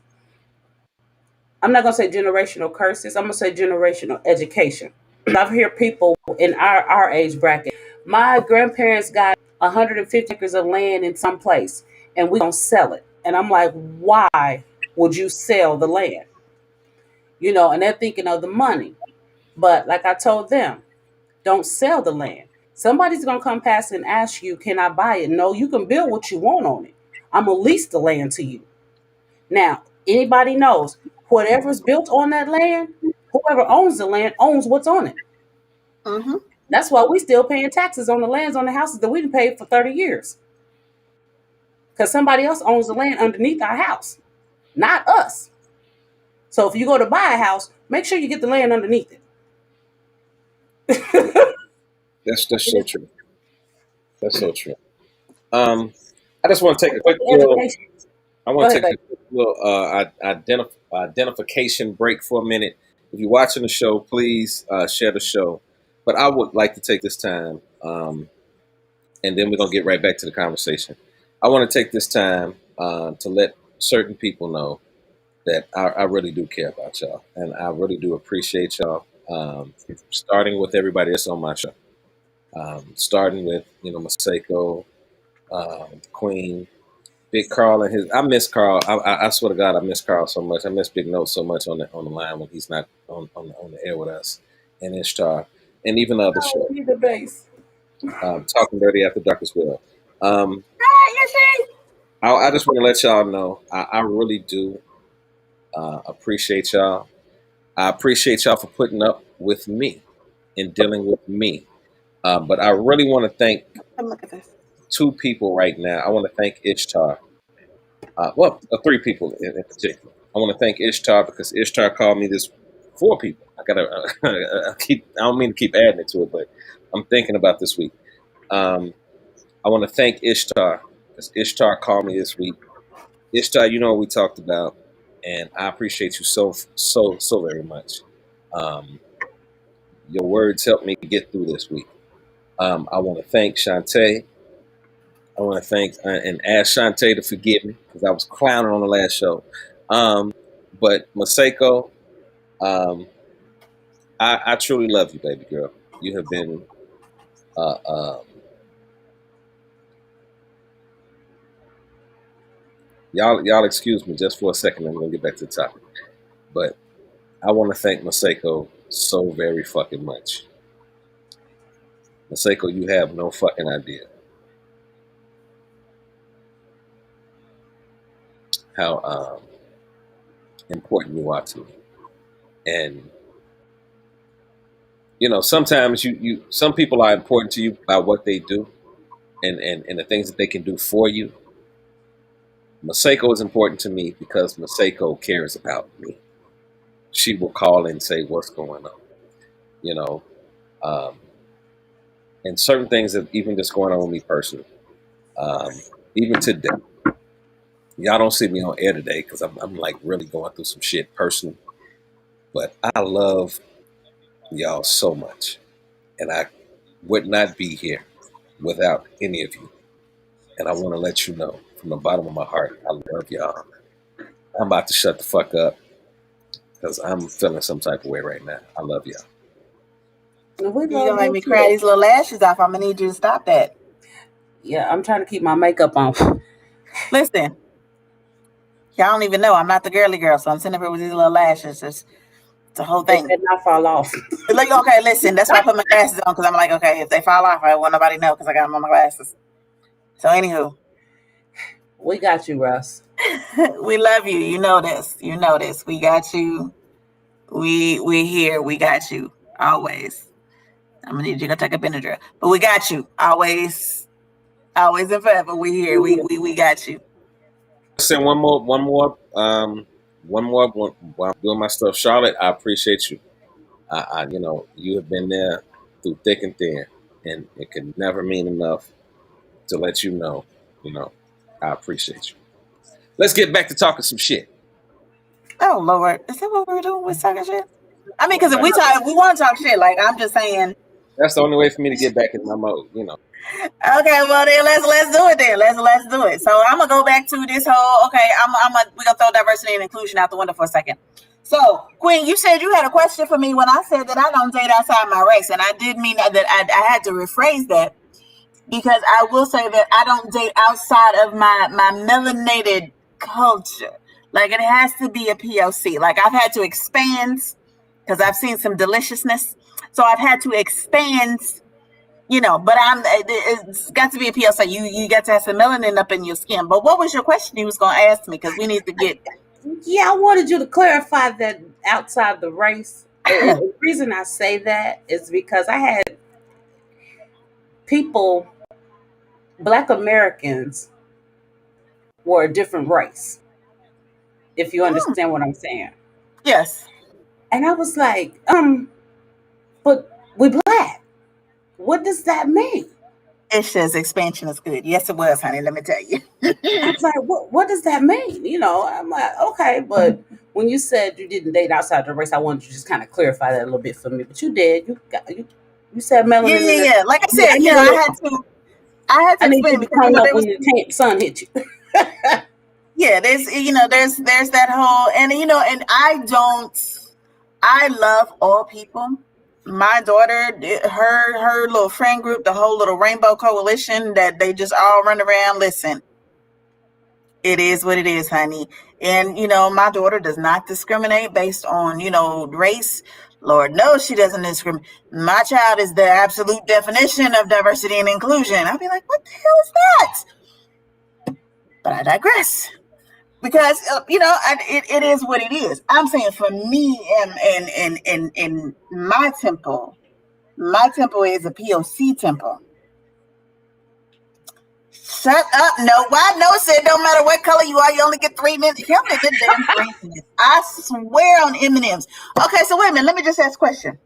I'm not gonna say generational curses. I'm gonna say generational education. I've heard people in our age bracket. My grandparents got 150 acres of land in some place, and we don't sell it. And I'm like, why would you sell the land? And they're thinking of the money. But like I told them, don't sell the land. Somebody's gonna come past and ask you, can I buy it? No, you can build what you want on it. I'm gonna lease the land to you. Now, anybody knows whatever's built on that land, whoever owns the land owns what's on it. Mm-hmm. That's why we still paying taxes on the lands on the houses that we didn't pay for 30 years. Because somebody else owns the land underneath our house, not us. So if you go to buy a house, make sure you get the land underneath it. That's so true. That's so true. I just want to take a quick The little. education. I want Go to ahead, take a quick little identification break for a minute. If you're watching the show, please share the show. But I would like to take this time, and then we're gonna get right back to the conversation. I want to take this time to let certain people know that I really do care about y'all, and I really do appreciate y'all. Starting with everybody that's on my show, starting with Masako, Queen, Big Carl, and his. I miss Carl. I swear to God, I miss Carl so much. I miss Big Note so much on the line when he's not on the air with us, and Ishtar, and even the other show, need the base. Talking Dirty After Dark as well. I just want to let y'all know I really do appreciate y'all. I appreciate y'all for putting up with me and dealing with me. But I really want to thank Look at this. two people right now. I want to thank Ishtar. Three people in particular. I want to thank Ishtar because Ishtar called me this. Four people. I gotta I don't mean to keep adding it to it, but I'm thinking about this week. I want to thank Ishtar because Ishtar called me this week Ishtar, you know what we talked about, and I appreciate you so very much. Um, your words helped me get through this week. I want to thank Shantae. I want to thank and ask Shantae to forgive me because I was clowning on the last show. But Maseko, um, I truly love you, baby girl. You have been uh, um, y'all excuse me just for a second. I'm gonna get back to the topic, but I want to thank Maseko so very fucking much. Maseko, you have no fucking idea how important you are to me. And you know, sometimes you some people are important to you by what they do and the things that they can do for you. Maseko is important to me because Maseko cares about me. She will call and say what's going on, you know, um, and certain things that even just going on with me personally. Um, even today, y'all don't see me on air today because I'm like really going through some shit personally. But I love y'all so much, and I would not be here without any of you. And I want to let you know from the bottom of my heart, I love y'all. I'm about to shut the fuck up because I'm feeling some type of way right now. I love y'all. We You love gonna make you me too. cry these little lashes off. I'm gonna need you to stop that. Yeah, I'm trying to keep my makeup on. Listen, y'all don't even know I'm not the girly girl, so I'm sitting up here with these little lashes. It's a whole They thing. better not fall off. Like, okay, listen, that's why I put my glasses on because I'm like, okay, if they fall off, I want nobody to know because I got them on my glasses. So, anywho, We got you, Russ. we love you. You know this. You know this. We got you. We here. We got you always. I'm gonna need you to go take a Benadryl, but we got you always, always and forever. We here. We got you. Send one more while I'm doing my stuff. Charlotte, I appreciate you. You know, you have been there through thick and thin, and it can never mean enough to let you know, I appreciate you. Let's get back to talking some shit. Oh Lord, is that what we're doing with talking shit? I mean, because if we talk, if we want to talk shit. Like I'm just saying. That's the only way for me to get back in my mode, you know. Okay, well then let's do it then. Let's do it. So I'm gonna go back to this whole. Okay, we're gonna throw diversity and inclusion out the window for a second. So Queen, you said you had a question for me when I said that I don't date outside my race, and I did mean that I had to rephrase that because I will say that I don't date outside of my melanated culture. Like it has to be a POC. Like I've had to expand because I've seen some deliciousness. So I've had to expand, but it's got to be a POC. You got to have some melanin up in your skin. But what was your question you was going to ask me? Because we need to get. Yeah, I wanted you to clarify that outside the race. And the reason I say that is because I had people, Black Americans, were a different race, if you understand what I'm saying. Yes. And I was like, but we Black. What does that mean? It says expansion is good. Yes, it was, honey. Let me tell you. I was like, what does that mean? I'm like, okay, but when you said you didn't date outside the race, I wanted you to just kind of clarify that a little bit for me. But you did. You said melanin. Yeah. Like I said, I had to I need you explain to because turn up there was. when the sun hit you. Yeah, there's that whole and I love all people. My daughter, her little friend group, the whole little rainbow coalition that they just all run around. Listen, it is what it is, honey. And my daughter does not discriminate based on race. Lord knows she doesn't discriminate. My child is the absolute definition of diversity and inclusion. I'll be like, what the hell is that? But I digress. Because it is what it is. I'm saying for me and in my temple is a POC temple. Shut up! No, why? No, it said don't matter what color you are, you only get 3 minutes. Hell, the damn 3 minutes. I swear on M&Ms. Okay, so wait a minute. Let me just ask a question.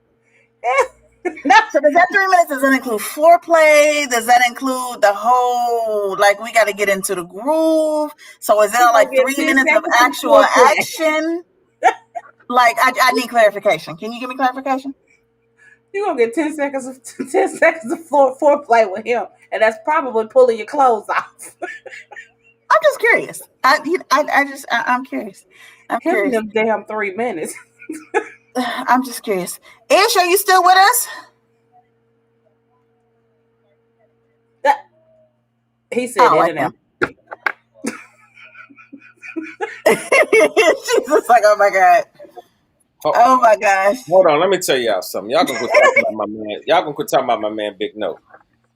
Not So does that 3 minutes, does that include foreplay? Does that include the whole, like, we got to get into the groove? So is there like 3 minutes of actual action? Like, I need clarification. Can you give me clarification? You're gonna get 10 seconds of foreplay with him, and that's probably pulling your clothes off. I'm just curious. I'm curious. I'm Him curious. them damn 3 minutes. I'm just curious. Ish, are you still with us? He said in and out. She's just like, oh my God. Oh my gosh. Hold on, let me tell y'all something. Y'all can quit talking about my man. Y'all can quit talking about my man Big Note.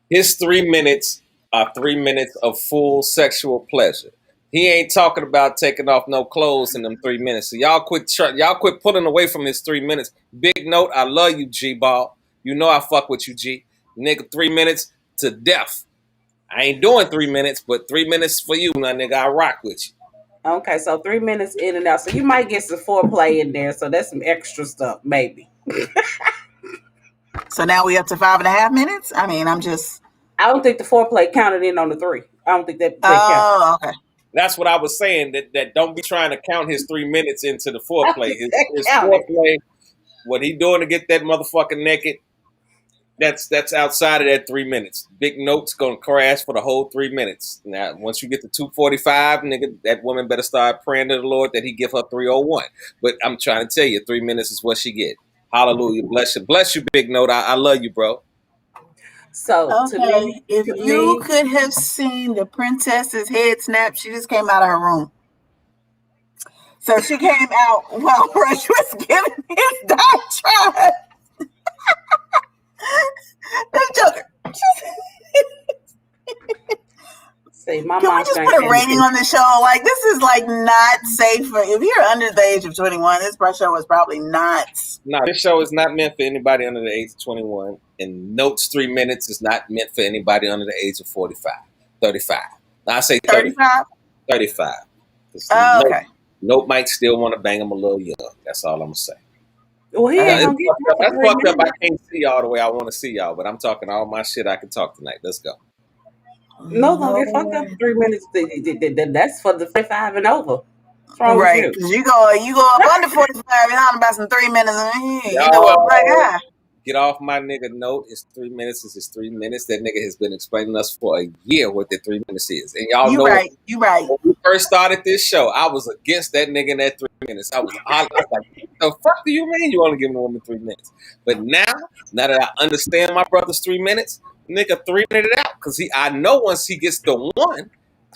His 3 minutes are 3 minutes of full sexual pleasure. He ain't talking about taking off no clothes in them 3 minutes. So y'all quit pulling away from his 3 minutes. Big Note, I love you, G-Ball. You know I fuck with you, G. Nigga, 3 minutes to death. I ain't doing 3 minutes, but 3 minutes for you, my nigga. I rock with you. Okay, so 3 minutes in and out. So you might get some foreplay in there. So that's some extra stuff, maybe. So now we up to 5.5 minutes? I mean, I don't think the foreplay counted in on the 3. I don't think that counted. Oh, okay. That's what I was saying, that don't be trying to count his 3 minutes into the foreplay. His foreplay, what he doing to get that motherfucker naked, that's outside of that 3 minutes. Big Note's gonna crash for the whole 3 minutes. Now, once you get to 2:45, nigga, that woman better start praying to the Lord that he give her 3:01. But I'm trying to tell you, 3 minutes is what she get. Hallelujah, bless you, Big Note. I love you, bro. So okay, if you could have seen the princess's head snap, she just came out of her room. So she came out while Rush was giving his diatribe. That joker. See, my Can we just put a rating on the show? Like, this is like not safe for, if you're under the age of 21, this show is probably not. No, this show is not meant for anybody under the age of 21. And Note's 3 minutes is not meant for anybody under the age of 35. Now, I say 35. 35. Oh, okay. Note might still want to bang him a little young. That's all I'm going to say. Well, he ain't gonna get that's fucked up. I can't see y'all the way I want to see y'all, but I'm talking all my shit I can talk tonight. Let's go. No, gonna get fucked up for 3 minutes. That's for the 55 and over. Right, because you go up under 45, you're talking about some 3 minutes. You know what, black eye. Get off my nigga Note. His 3 minutes is his 3 minutes. That nigga has been explaining us for a year what the 3 minutes is. And y'all know you right. When we first started this show, I was against that nigga in that 3 minutes. I was like, the fuck do you mean you only giving a woman 3 minutes? But now that I understand my brother's 3 minutes, nigga 3 minutes out. Because I know once he gets the 1,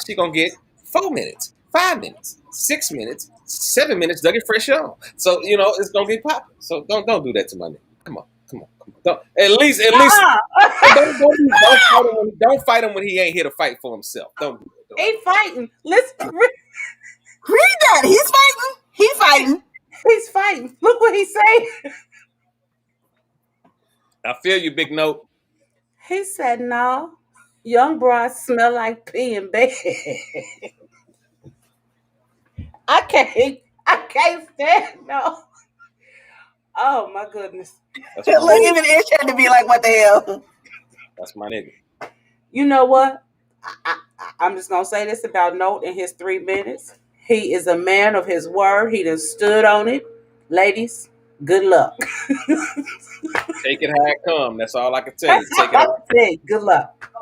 she gonna get 4 minutes, 5 minutes, 6 minutes, 7 minutes, Dougie Fresh on. So, it's gonna get popping. So don't do that to my nigga. Come on. Don't, at least don't fight him when he ain't here to fight for himself. Don't do that. He fighting. Listen, read that. He's fighting. He's fighting. Look what he's saying. I feel you, Big Note. He said, "No, young broads smell like pee in bed." I can't stand no. Oh my goodness. Look, even Ish had to be like, what the hell? That's my nigga. You know what? I'm just going to say this about Note in his 3 minutes. He is a man of his word. He done stood on it. Ladies, good luck. Take it how it come. That's all I can tell you. Take it good luck.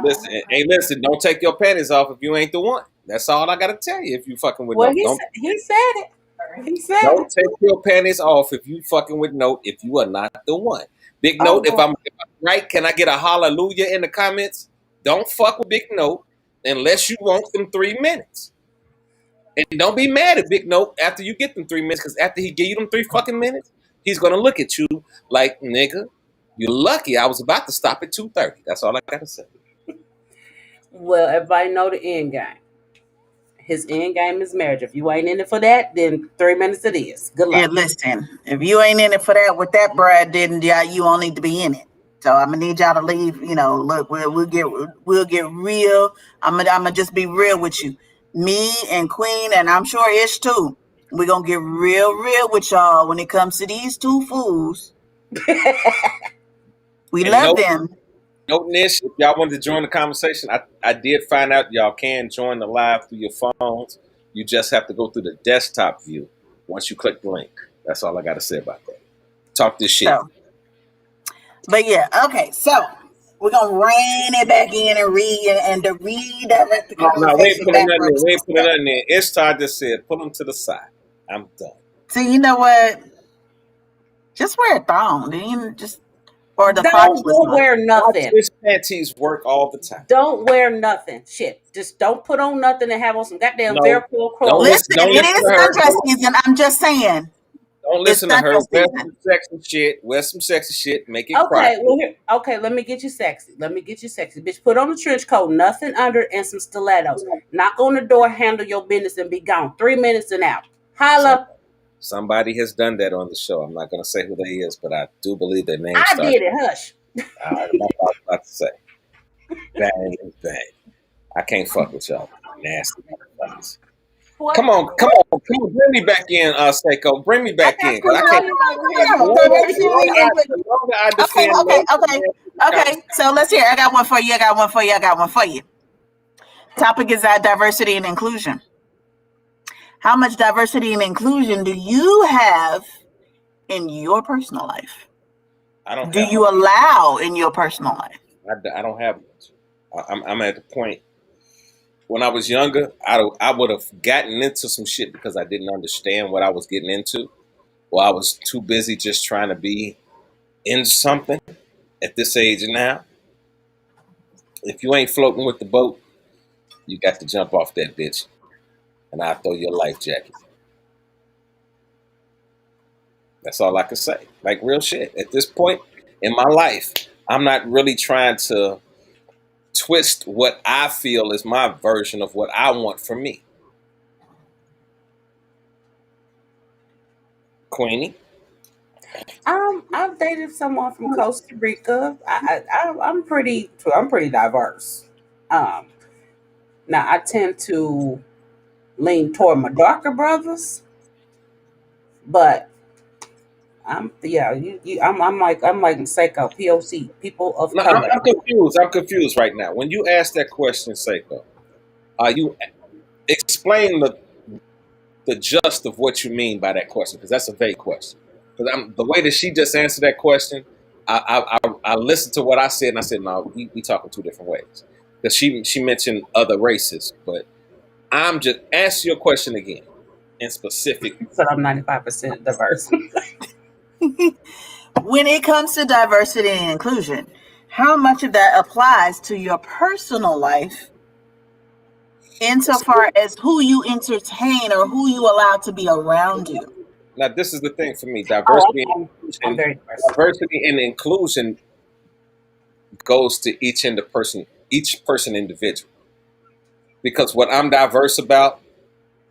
Listen, don't take your panties off if you ain't the one. That's all I got to tell you if you fucking with Note. He said it. Don't take your panties off if you fucking with Note if you are not the one. Big Note, if I'm right, can I get a hallelujah in the comments? Don't fuck with Big Note unless you want them 3 minutes. And don't be mad at Big Note after you get them 3 minutes, because after he give you them 3 fucking minutes, he's going to look at you like, nigga, you're lucky I was about to stop at 2:30. That's all I got to say. Well, everybody know the end game. His end game is marriage. If you ain't in it for that, then 3 minutes it is. Good luck. Yeah, listen. If you ain't in it for that, what that Brad did, you won't need to be in it. So I'm gonna need y'all to leave. Look, we'll get real. I'm gonna just be real with you. Me and Queen, and I'm sure Ish too. We're gonna get real with y'all when it comes to these two fools We And love note, them. note Nish, if y'all wanted to join the conversation, I did find out y'all can join the live through your phones. You just have to go through the desktop view once you click the link. That's all I got to say about that. Talk this shit. So, but yeah, okay. So we're gonna rein it back in and redirect the No, we ain't conversation putting back nothing where in. it's We ain't supposed to putting go. nothing in. Ishtar just said, pull them to the side. I'm done. So you know what? Just wear a thong. Then you just or the Don't crotchless one. wear nothing. Fish panties work all the time. Don't wear nothing. Shit. Just don't put on nothing and have on some goddamn No, Velcro don't clothes. listen. Listen, Don't it listen is to her. sundress season. I'm just saying. Don't It's listen to her. sundress Wear season. some sexy shit. Wear some sexy shit. Make it Okay, crotchety. well here. Okay, let me get you sexy. Bitch. Put on a trench coat, nothing under, and some stilettos. Knock on the door, handle your business, and be gone. 3 minutes and out. Some, Holla. somebody has done that on the show. I'm not going to say who they is, but I do believe their name I starts. did it. Hush. All right, that's what I was about to say. Bang, bang. I can't fuck with y'all. Nasty motherfuckers. What? Come on. Bring me back in, Seiko. Bring me I back got in, because I some can't. money over here. No, You diversity and inclusion. The longer I Okay, defend okay. So let's hear. I got one for you. Topic is diversity and inclusion. How much diversity and inclusion do you have in your personal life? I don't Do have you allow in your personal life? I don't have much. I'm at the point. When I was younger, I would have gotten into some shit because I didn't understand what I was getting into, or I was too busy just trying to be in something. At this age now, if you ain't floating with the boat, you got to jump off that bitch, and I'll throw your life jacket. That's all I can say. Like real shit. At this point in my life, I'm not really trying to twist what I feel is my version of what I want for me. Queenie. I've dated someone from Costa Rica. I'm pretty diverse. Um, Now I tend to lean toward my darker brothers, but I'm like Seiko, POC, people of No, color. I'm confused. I'm confused right now. When you ask that question, Seiko, you explain the gist of what you mean by that question, because that's a vague question. Because the way that she just answered that question, I listened to what I said and I said, no, we talking two different ways. Because she mentioned other races, but I'm just ask your question again in specific. So I'm 95% diverse. When it comes to diversity and inclusion, how much of that applies to your personal life insofar as who you entertain or who you allow to be around you? Now, this is the thing for me: Oh, I'm very diverse. diversity and inclusion goes to each person individual. Because what I'm diverse about,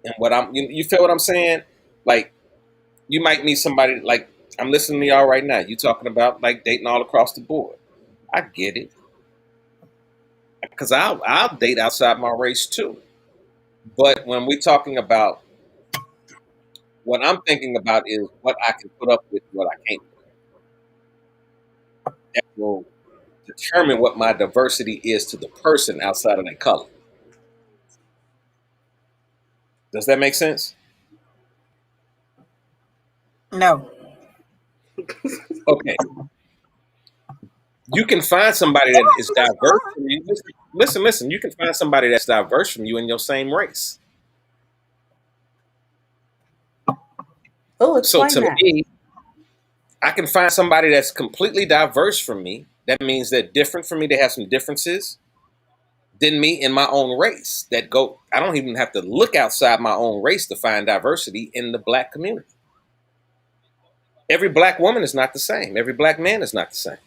and what you feel what I'm saying? Like, you might meet somebody like I'm listening to y'all right now. You talking about like dating all across the board. I get it, because I'll date outside my race too. But when we're talking about what I'm thinking about is what I can put up with, what I can't. That will determine what my diversity is to the person outside of that color. Does that make sense? No. Okay. You can find somebody that is diverse from you. Listen. You can find somebody that's diverse from you in your same race. Oh, So explain to that. me, I can find somebody that's completely diverse from me. That means they're different from me. They have some differences than me in my own race. I don't even have to look outside my own race to find diversity in the black community. Every black woman is not the same. Every black man is not the same.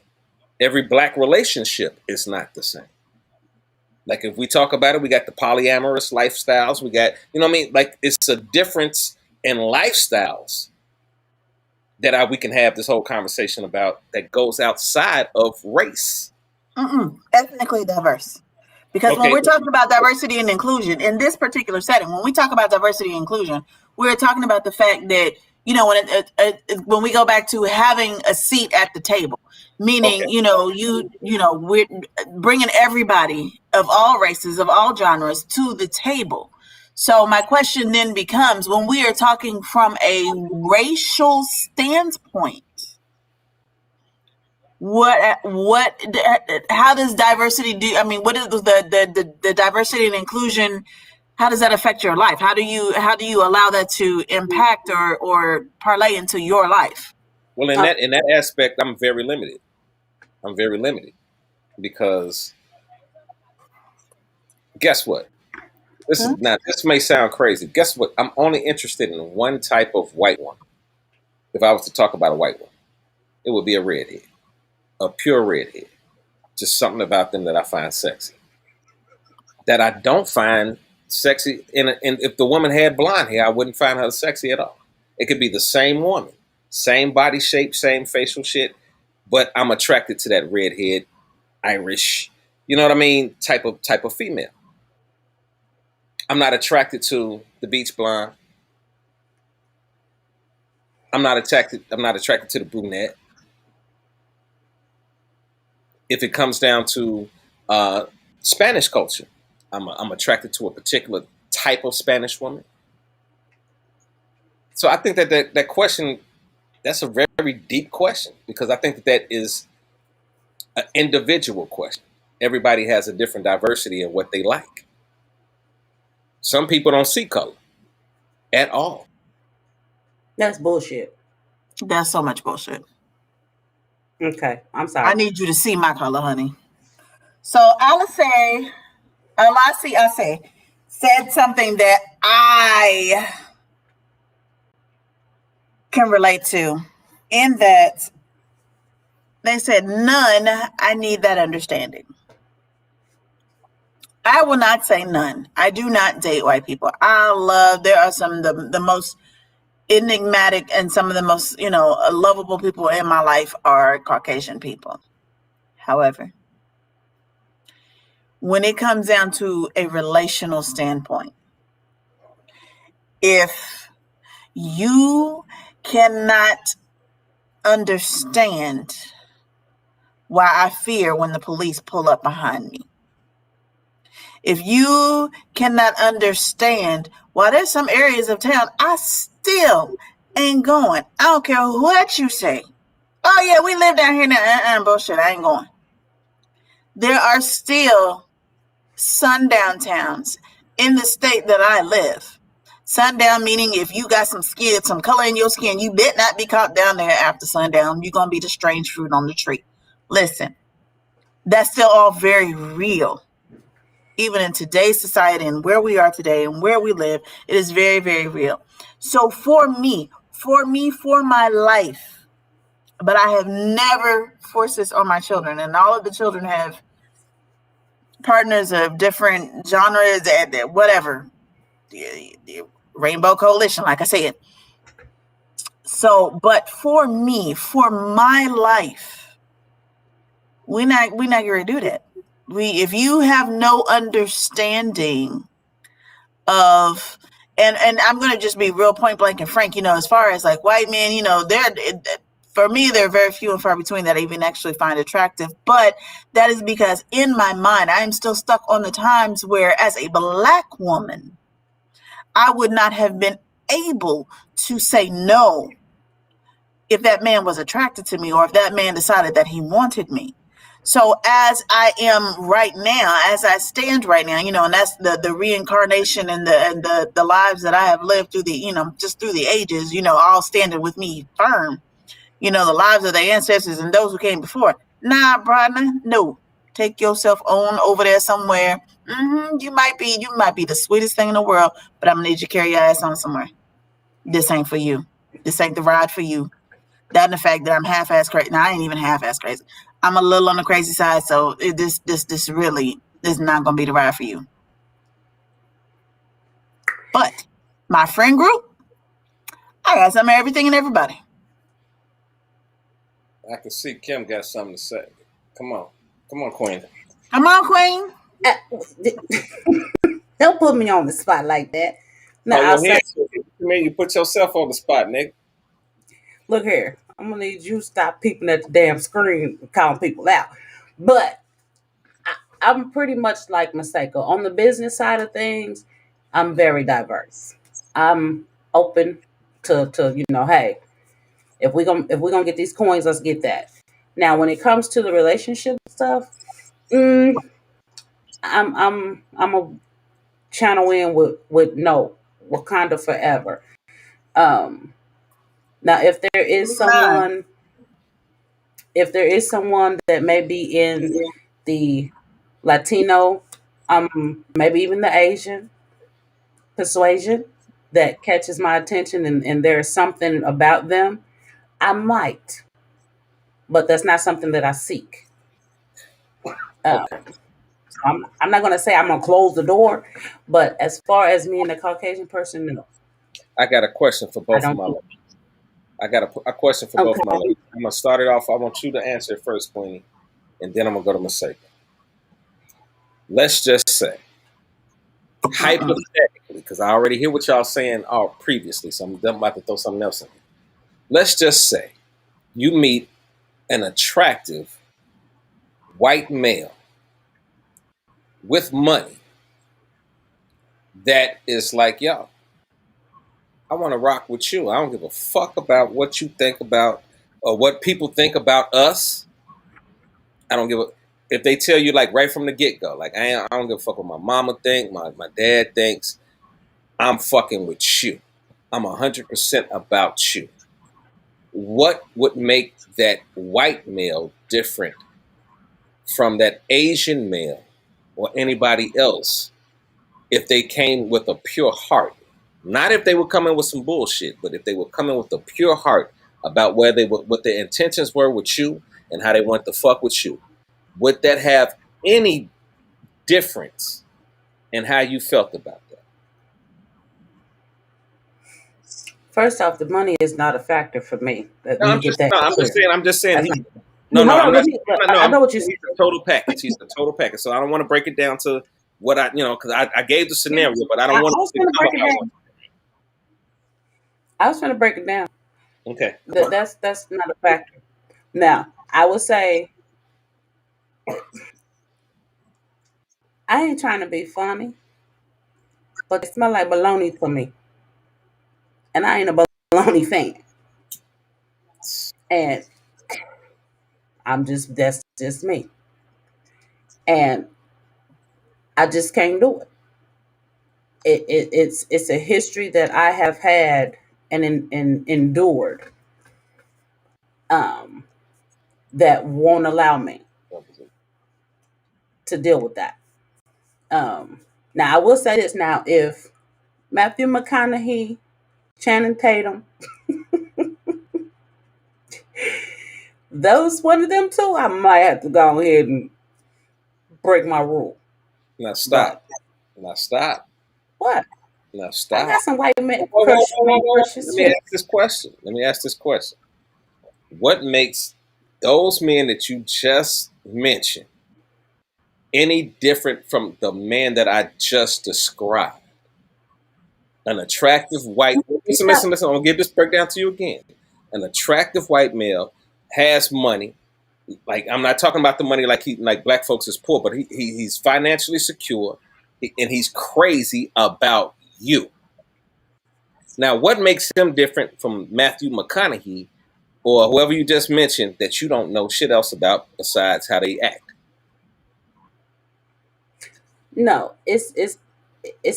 Every black relationship is not the same. Like if we talk about it, we got the polyamorous lifestyles. We got, you know what I mean? Like it's a difference in lifestyles that we can have this whole conversation about that goes outside of race. Ethnically diverse. Because when Okay. we're talking about diversity and inclusion in this particular setting, when we talk about diversity and inclusion, we're talking about the fact that when we go back to having a seat at the table, meaning, Okay. we're bringing everybody of all races, of all genres to the table. So my question then becomes, when we are talking from a racial standpoint, how does diversity what is the diversity and inclusion, how does that affect your life? How do you allow that to impact or parlay into your life? Well, in that aspect, I'm very limited. I'm very limited because guess what? This may sound crazy. Guess what? I'm only interested in one type of white woman. If I was to talk about a white woman, it would be a redhead, a pure redhead. Just something about them that I find sexy. That I don't find sexy. And if the woman had blonde hair, I wouldn't find her sexy at all. It could be the same woman, same body shape, same facial shit, but I'm attracted to that redhead, Irish, you know what I mean, type of female. I'm not attracted to the beach blonde. I'm not attracted to the brunette. If it comes down to Spanish culture, I'm attracted to a particular type of Spanish woman. So I think that question, that's a very, very deep question, because I think that is an individual question. Everybody has a different diversity in what they like. Some people don't see color at all. That's bullshit. That's so much bullshit. Okay, I'm sorry. I need you to see my color, honey. So Alasi said something that I can relate to, in that they said, none, I need that understanding. I will not say none. I do not date white people. There are some of the most enigmatic and some of the most, lovable people in my life are Caucasian people. However, when it comes down to a relational standpoint, if you cannot understand why I fear when the police pull up behind me, if you cannot understand why there's some areas of town I still ain't going, I don't care what you say. Oh yeah, we live down here now. Bullshit, I ain't going. There are still sundown towns in the state that I live. Sundown meaning if you got some color in your skin, you better not be caught down there after sundown. You're going to be the strange fruit on the tree. Listen, that's still all very real. Even in today's society and where we are today and where we live, it is very, very real. So for my life, but I have never forced this on my children, and all of the children have partners of different genres and whatever, the Rainbow Coalition, like I said. So, but for my life, we're not going to do that. If you have no understanding of, and I'm going to just be real point blank and frank, as far as like white men, for me, they're very few and far between that I even actually find attractive. But that is because in my mind, I am still stuck on the times where, as a Black woman, I would not have been able to say no if that man was attracted to me or if that man decided that he wanted me. So as I am right now, as I stand right now, and that's the reincarnation and the lives that I have lived through just through the ages, all standing with me firm. The lives of the ancestors and those who came before. Nah, brother, no. Take yourself on over there somewhere. You might be the sweetest thing in the world, but I'm gonna need you to carry your ass on somewhere. This ain't for you. This ain't the ride for you. That and the fact that I'm half-ass crazy. Now, I ain't even half-ass crazy. I'm a little on the crazy side, so this really is not gonna be the ride for you. But my friend group, I got some of everything and everybody. I can see Kim got something to say. Come on, Queen. Come on, Queen. Don't put me on the spot like that. No, You put yourself on the spot, Nick. look here. I'm gonna need you to stop peeping at the damn screen and calling people out. But I'm pretty much like Maseko. On the business side of things, I'm very diverse. I'm open to hey, if we're gonna get these coins, let's get that. Now, when it comes to the relationship stuff, I'm a channel in with no Wakanda forever. Um, Now, if there is someone that may be in the Latino, maybe even the Asian persuasion that catches my attention, and there is something about them, I might, but that's not something that I seek. Um, Okay. I'm not going to say I'm going to close the door, but as far as me and the Caucasian person, no, I got a question for I both of don't. my ladies. I got a question for both of my Okay. ladies. I'm gonna start it off. I want you to answer it first, Queenie, and then I'm gonna go to Maseka. Let's just say, hypothetically, because I already hear what y'all saying previously, so I'm about to throw something else in. Let's just say you meet an attractive white male with money that is like, yo, I want to rock with you. I don't give a fuck about what you think about or what people think about us. I don't give a if they tell you like right from the get go, like I don't give a fuck what my mama think, my dad thinks. I'm fucking with you. I'm 100% about you. What would make that white male different from that Asian male or anybody else if they came with a pure heart? Not if they were coming with some bullshit, but if they were coming with a pure heart about where they were, what their intentions were with you and how they want to fuck with you. Would that have any difference in how you felt about that? First off, the money is not a factor for me. Let No, me get that I'm clear. just saying. That's not. No, Hold on, I'm not. No, I I'm know what you're saying saying. he's a total package. He's a total package. So I don't want to break it down to what because I gave the scenario, but I I don't want was it going to to come break it about down. I was going to break it down. Okay, come on. That's not a factor. Now, I would say I ain't trying to be funny, but it smell like bologna to me, and I ain't a bologna fan, and that's just me, and I just can't do it. It's a history that I have had and endured, um, that won't allow me to deal with that. Um, Now I will say this: now, if Matthew McConaughey, Channing Tatum, those one of them two, I might have to go ahead and break my rule. Now But stop. Now stop. what? Now I stop. got some white men Whoa, whoa, whoa, whoa, whoa. crushes. Let me ask this question. What makes those men that you just mentioned any different from the man that I just described? An attractive white listen, I'm gonna give this breakdown to you again. An attractive white male has money. Like I'm not talking about the money like black folks is poor, but he's financially secure and he's crazy about you. Now, what makes him different from Matthew McConaughey or whoever you just mentioned that you don't know shit else about besides how they act? No, it's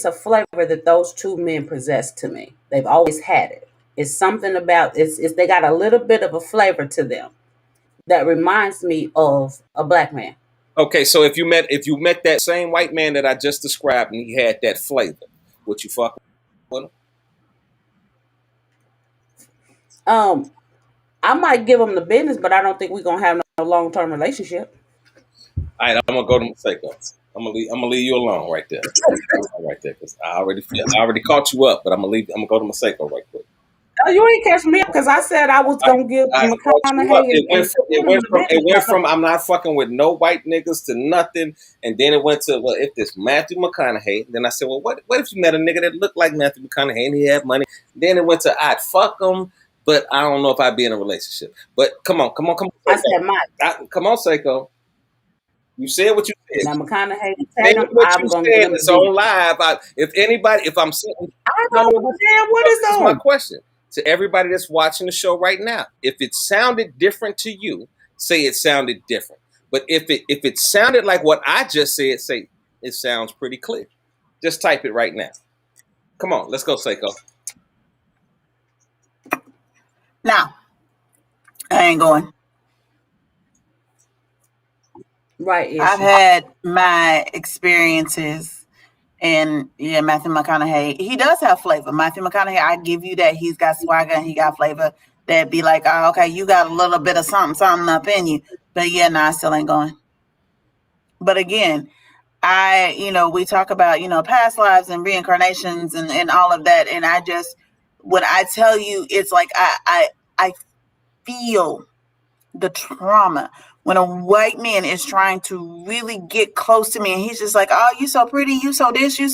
a flavor that those two men possess to me. They've always had it. It's something about it's they got a little bit of a flavor to them that reminds me of a black man. Okay, so if you met that same white man that I just described and he had that flavor, would you fuck with him? Um, I might give them the business, but I don't think we're gonna have no long term relationship. All right, I'm gonna go to Maseko. I'm gonna leave you alone right there. Right there, because I already caught you up, but I'm gonna go to Maseko right quick. No, you ain't catch me up because I said I was gonna give I caught you up. McConaughey and It went from I'm not fucking with no white niggas to nothing, and then it went to well, if this Matthew McConaughey, then I said, well, what if you met a nigga that looked like Matthew McConaughey and he had money? Then it went to I'd fuck him, but I don't know if I'd be in a relationship. But come on. I said Mike. Come on, Seiko. You said what you said. Now McConaughey and Say Tatum, what I'm you gonna said. get them It's beat. on live. If I'm sitting, I don't give a damn what is this is my on. question to everybody that's watching the show right now. If it sounded different to you, say it sounded different. But if it sounded like what I just said, say it sounds pretty clear. Just type it right now. Come on, let's go, Seiko. Now, I ain't going. Right, I've Ish. had my experiences, and yeah, Matthew McConaughey, he does have flavor. Matthew McConaughey, I give you that. He's got swagger and he got flavor. That'd be like, oh, okay, you got a little bit of something up in you. But yeah, I still ain't going. But again, we talk about, past lives and reincarnations and all of that. And when I tell you, it's like I feel the trauma when a white man is trying to really get close to me and he's just like, oh, you so pretty, you so this, and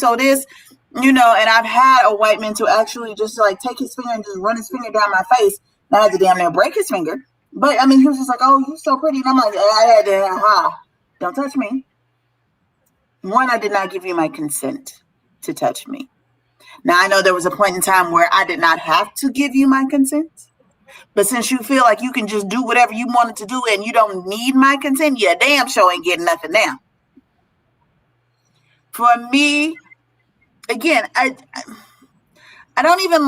I've had a white man to actually just like take his finger and just run his finger down my face. And I had to damn near break his finger. But I mean, he was just like, oh, you so pretty. And I'm like, I had to, don't touch me. One, I did not give you my consent to touch me. Now, I know there was a point in time where I did not have to give you my consent. But since you feel like you can just do whatever you wanted to do and you don't need my consent, yeah, damn sure ain't getting nothing now. For me, again, I don't even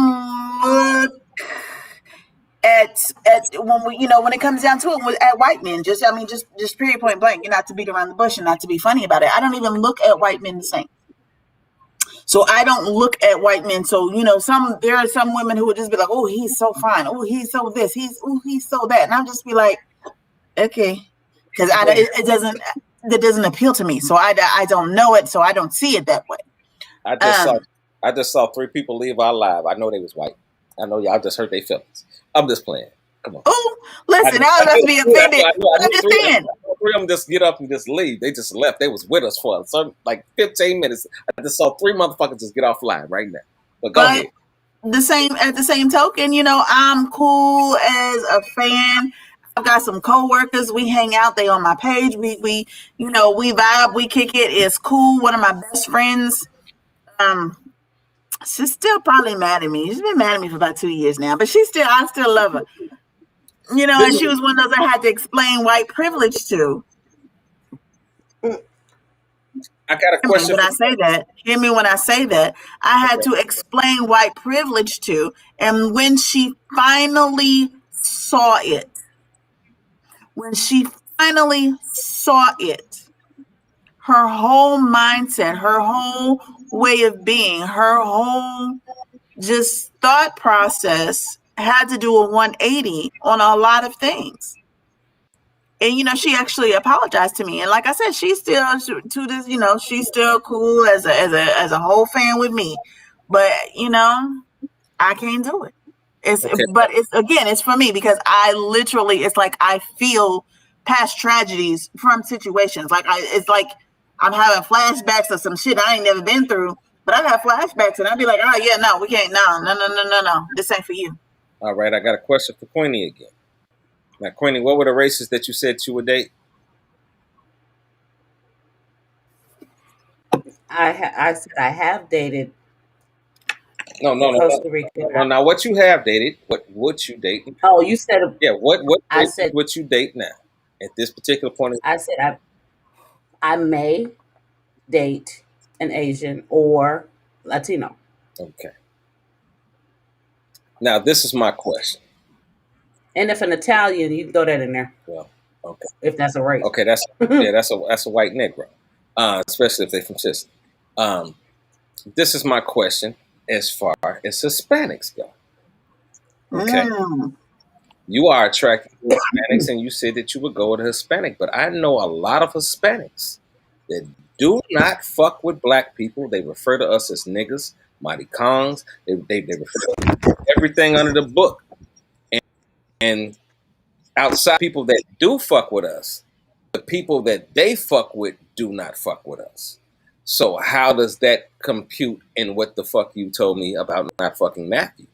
look at when it comes down to it at white men. Just period point blank. Not to beat around the bush and not to be funny about it. I don't even look at white men the same. So I don't look at white men. So, there are some women who would just be like, oh, he's so fine. Oh, he's so this. He's so that. And I'll just be like, okay. Because that doesn't appeal to me. So I don't know it. So I don't see it that way. I just saw 3 people leave our live. I know they was white. I know y'all just hurt their feelings. I'm just playing. Come on. Oh, listen, I was be offended. I'm just saying. 3 of them just get up and just leave. They just left. They was with us for like 15 minutes. I just saw 3 motherfuckers just get offline right now. But go ahead. At the same token, I'm cool as a fan. I've got some coworkers. We hang out. They on my page. We vibe. We kick it. It's cool. One of my best friends, she's still probably mad at me. She's been mad at me for about 2 years now, but I still love her. And she was one of those I had to explain white privilege to. I got a question. Hear me when I say that. I had to explain white privilege to, and when she finally saw it, her whole mindset, her whole way of being, her whole just thought process had to do a 180 on a lot of things. And she actually apologized to me, and like I said, she's still to this. She's still cool as a whole fan with me, but I can't do it. But it's for me because it's like I feel past tragedies from situations. It's like I'm having flashbacks of some shit I ain't never been through, but I have flashbacks and I'd be like, oh yeah, no, we can't, no, this ain't for you. All right, I got a question for Queenie again. Now, Queenie, what were the races that you said you would date? I said I have dated. No. Costa Rica. No, now what you have dated? What would you date? Oh, you said. Yeah. What would you date now? At this particular point, I said I may date an Asian or Latino. Okay. Now this is my question. And if an Italian, you can throw that in there. Well, okay. If that's a race. Okay, that's a white Negro, especially if they're from Sicily. This is my question as far as Hispanics go. Okay. You are attracted to Hispanics, and you said that you would go with a Hispanic, but I know a lot of Hispanics that do not fuck with black people. They refer to us as niggas, mighty Kongs. They refer to everything under the book. And outside people that do fuck with us, the people that they fuck with do not fuck with us. So how does that compute in what the fuck you told me about not fucking Matthew?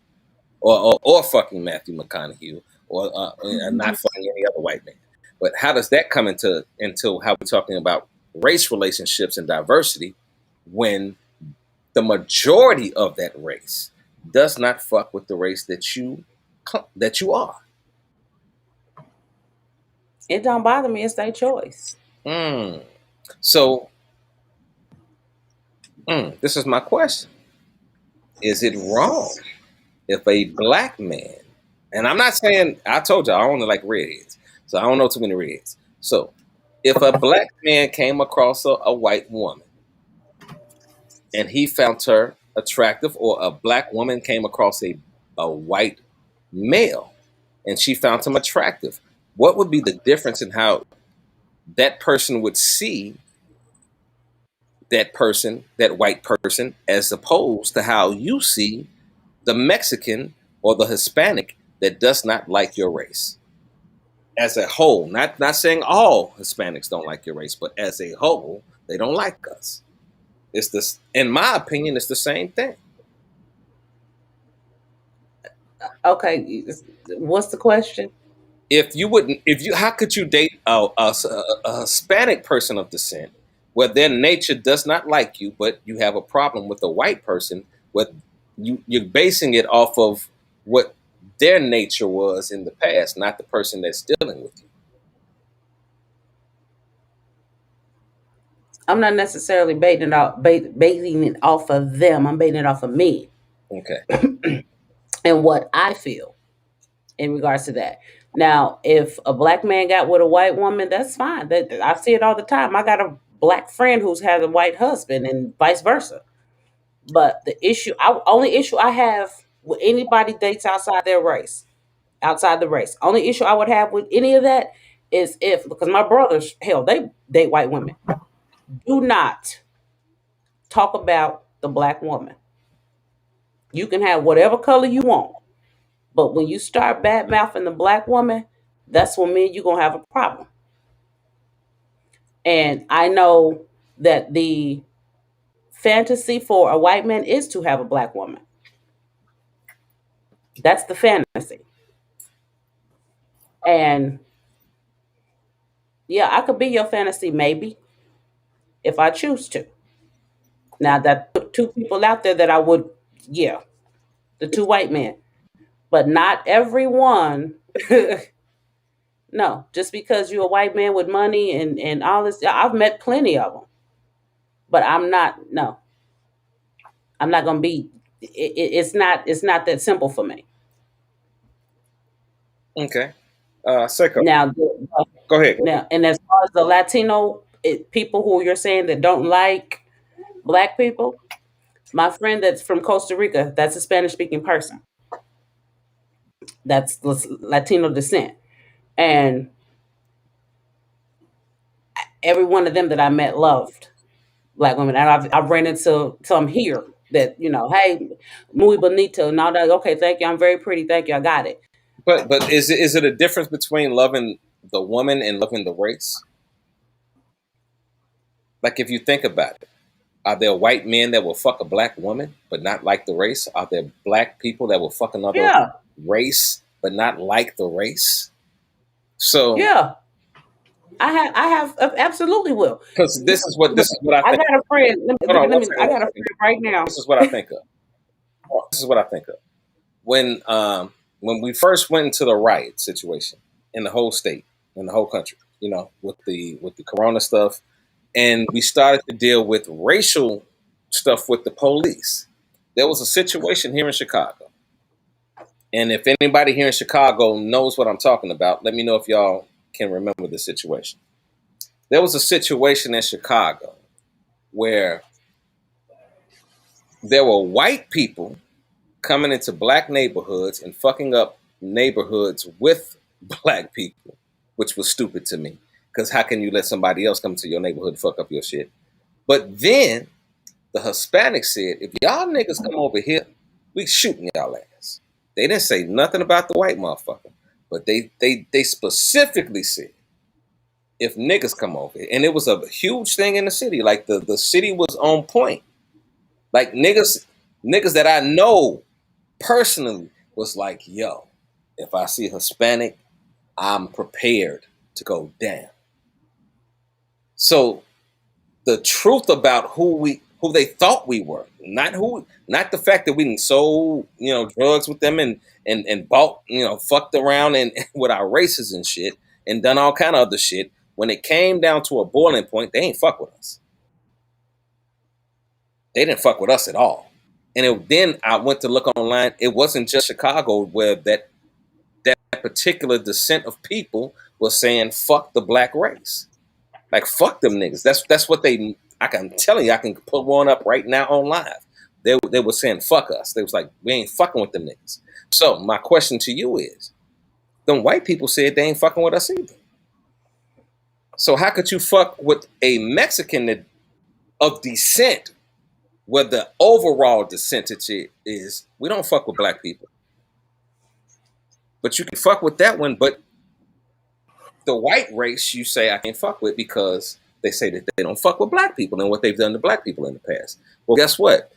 or fucking Matthew McConaughey, or not fucking any other white man. But how does that come into how we're talking about race relationships and diversity when the majority of that race does not fuck with the race that you are? It don't bother me. It's their choice. So this is my question. Is it wrong if a black man, and I'm not saying, I told you I only like redheads, so I don't know too many redheads. So if a black man came across a white woman and he found her attractive, or a black woman came across a white male and she found him attractive, what would be the difference in how that person would see that person, that white person, as opposed to how you see the Mexican or the Hispanic that does not like your race? As a whole, not saying all Hispanics don't like your race, but as a whole, they don't like us. It's this, in my opinion, it's the same thing. Okay, what's the question? How could you date a Hispanic person of descent where their nature does not like you, but you have a problem with a white person, with you're basing it off of what their nature was in the past, not the person that's dealing with you? I'm not necessarily baiting it off of them. I'm baiting it off of me. Okay. And what I feel in regards to that. Now, if a black man got with a white woman, that's fine. I see it all the time. I got a black friend who's had a white husband and vice versa. But only issue I have with anybody dates outside the race, only issue I would have with any of that is because my brothers, hell, they date white women. Do not talk about the black woman. You can have whatever color you want. But when you start bad mouthing the black woman, that's when me and you gonna have a problem. And I know that the fantasy for a white man is to have a black woman. That's the fantasy. And yeah, I could be your fantasy maybe if I choose to. Now that put two people out there that I would, yeah, the two white men, but not everyone. No, just because you're a white man with money and all this, I've met plenty of them, but I'm not. No, I'm not gonna be. It's not that simple for me. Okay. Seiko, Now, go ahead. now, and as far as the Latino people who you're saying that don't like black people, my friend that's from Costa Rica, that's a Spanish speaking person. That's Latino descent, and every one of them that I met loved black women, and I've ran into some here that hey, muy bonito and all that. Okay, thank you. I'm very pretty. Thank you. I got it. But is it a difference between loving the woman and loving the race? Like, if you think about it, are there white men that will fuck a black woman but not like the race? Are there black people that will fuck another Yeah, race but not like the race? So yeah. I have absolutely will. because this is what I I think. got a friend. Hold on, one I second. got a friend right now. This is what I think of. This is what I think of. When we first went into the riot situation in the whole state, in the whole country, with the corona stuff, and we started to deal with racial stuff with the police. There was a situation here in Chicago. And if anybody here in Chicago knows what I'm talking about, let me know if y'all can remember the situation. There was a situation in Chicago where there were white people coming into black neighborhoods and fucking up neighborhoods with black people, which was stupid to me. Because how can you let somebody else come to your neighborhood and fuck up your shit? But then the Hispanics said, if y'all niggas come over here, we shooting y'all ass. They didn't say nothing about the white motherfucker. But they specifically said, if niggas come over here. And it was a huge thing in the city. Like the city was on point. Like niggas that I know personally was like, yo, if I see Hispanic, I'm prepared to go down. So the truth about who they thought we were, not the fact that we didn't sold, drugs with them and bought, fucked around and with our races and shit and done all kind of other shit. When it came down to a boiling point, they ain't fuck with us. They didn't fuck with us at all. And then I went to look online. It wasn't just Chicago where that particular descent of people was saying fuck the black race. Like fuck them niggas. That's what they. I'm telling you, I can put one up right now on live. They were saying fuck us. They was like, we ain't fucking with them niggas. So my question to you is, them white people said they ain't fucking with us either. So how could you fuck with a Mexican of descent where the overall percentage is we don't fuck with black people? But you can fuck with that one, but the white race you say I can't fuck with because they say that they don't fuck with black people and what they've done to black people in the past. Well, guess what?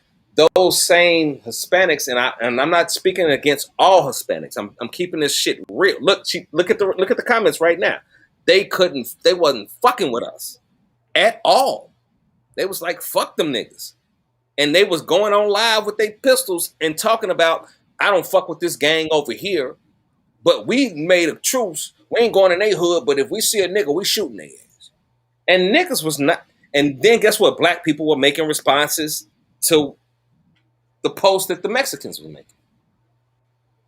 Those same Hispanics, and I'm not speaking against all Hispanics. I'm keeping this shit real. Look at the comments right now. They wasn't fucking with us at all. They was like, fuck them niggas. And they was going on live with their pistols and talking about, I don't fuck with this gang over here, but we made a truce. We ain't going in their hood, but if we see a nigga, we shooting their ass. And niggas was not. And then guess what? Black people were making responses to the post that the Mexicans were making.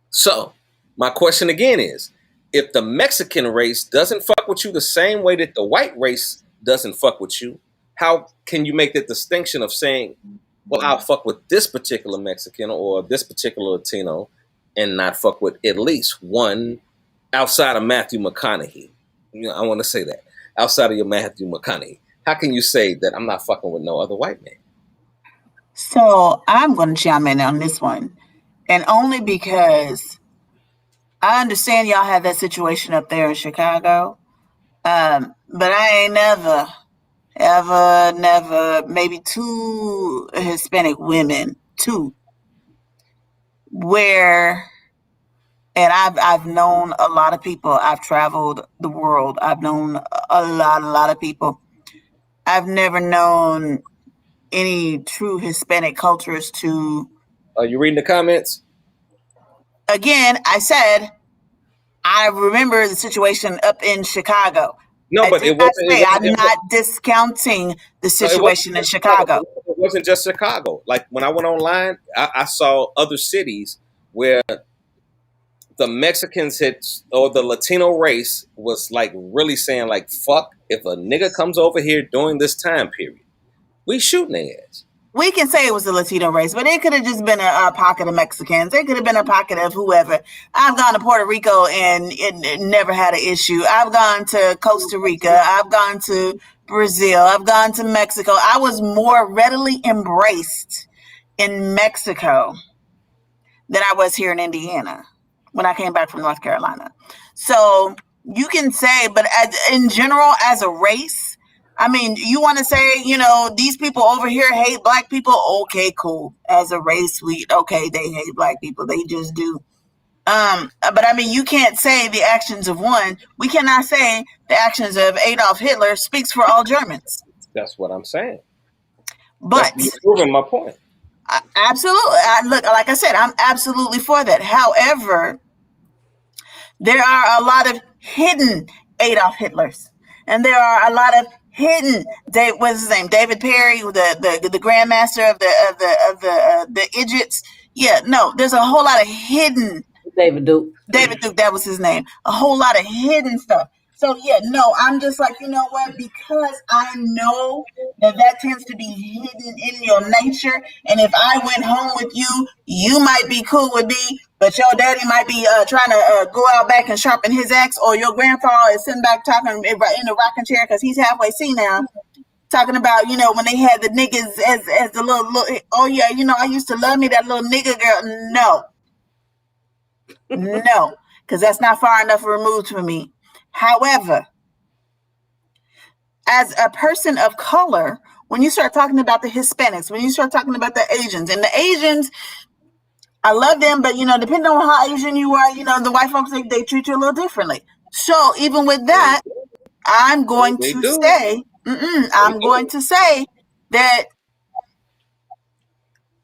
So my question again is, if the Mexican race doesn't fuck with you the same way that the white race doesn't fuck with you, how can you make the distinction of saying, well, I'll fuck with this particular Mexican or this particular Latino and not fuck with at least one outside of Matthew McConaughey? I want to say that. Outside of your Matthew McConaughey. How can you say that I'm not fucking with no other white man? So I'm going to chime in on this one. And only because I understand y'all have that situation up there in Chicago. But I ain't never, maybe two Hispanic women, where, and I've known a lot of people. I've traveled the world. I've known a lot of people. I've never known any true Hispanic cultures to. Are you reading the comments? Again, I said, I remember the situation up in Chicago. No, but I'm not discounting the situation in Chicago. It wasn't just Chicago. Like when I went online, I saw other cities where the Mexicans or the Latino race was like really saying like, fuck, if a nigga comes over here during this time period, we shooting their ass. We can say it was the Latino race, but it could have just been a pocket of Mexicans. It could have been a pocket of whoever. I've gone to Puerto Rico and it never had an issue. I've gone to Costa Rica. I've gone to Brazil. I've gone to Mexico. I was more readily embraced in Mexico than I was here in Indiana when I came back from North Carolina. So you can say, but in general, as a race, I mean, you want to say, these people over here hate black people. Okay, cool. As a race, they hate black people. They just do. But I mean, you can't say the actions of one. We cannot say the actions of Adolf Hitler speaks for all Germans. That's what I'm saying. But you're proving my point. Absolutely. Like I said, I'm absolutely for that. However, there are a lot of hidden Adolf Hitlers, and there are a lot of hidden. What's his name? David Perry, the grandmaster of the Idiots. Yeah, no, there's a whole lot of hidden. David Duke, that was his name. A whole lot of hidden stuff. So yeah, no, I'm just like, you know what? Because I know that tends to be hidden in your nature. And if I went home with you, you might be cool with me, but your daddy might be trying to go out back and sharpen his axe, or your grandfather is sitting back talking in the rocking chair because he's halfway senile, talking about, when they had the niggas as the little, oh yeah, I used to love me, that little nigga girl. No, because that's not far enough removed from me. However, as a person of color, when you start talking about the Hispanics, when you start talking about the Asians, and the Asians, I love them, but depending on how Asian you are, the white folks they treat you a little differently. So even with that, I'm going They to do. say, They I'm do. going to say that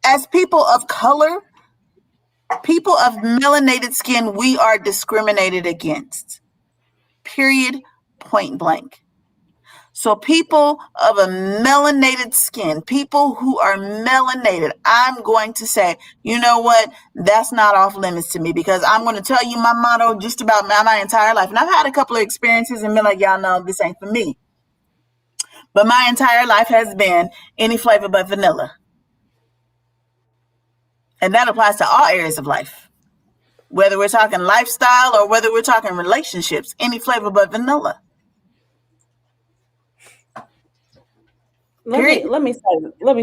as people of color, people of melanated skin, we are discriminated against. Period. Point blank. So people of a melanated skin, people who are melanated, I'm going to say, you know what? That's not off limits to me, because I'm going to tell you my motto just about my entire life. And I've had a couple of experiences and been like, y'all know this ain't for me. But my entire life has been any flavor but vanilla. And that applies to all areas of life, whether we're talking lifestyle or whether we're talking relationships, any flavor but vanilla. Period. Let me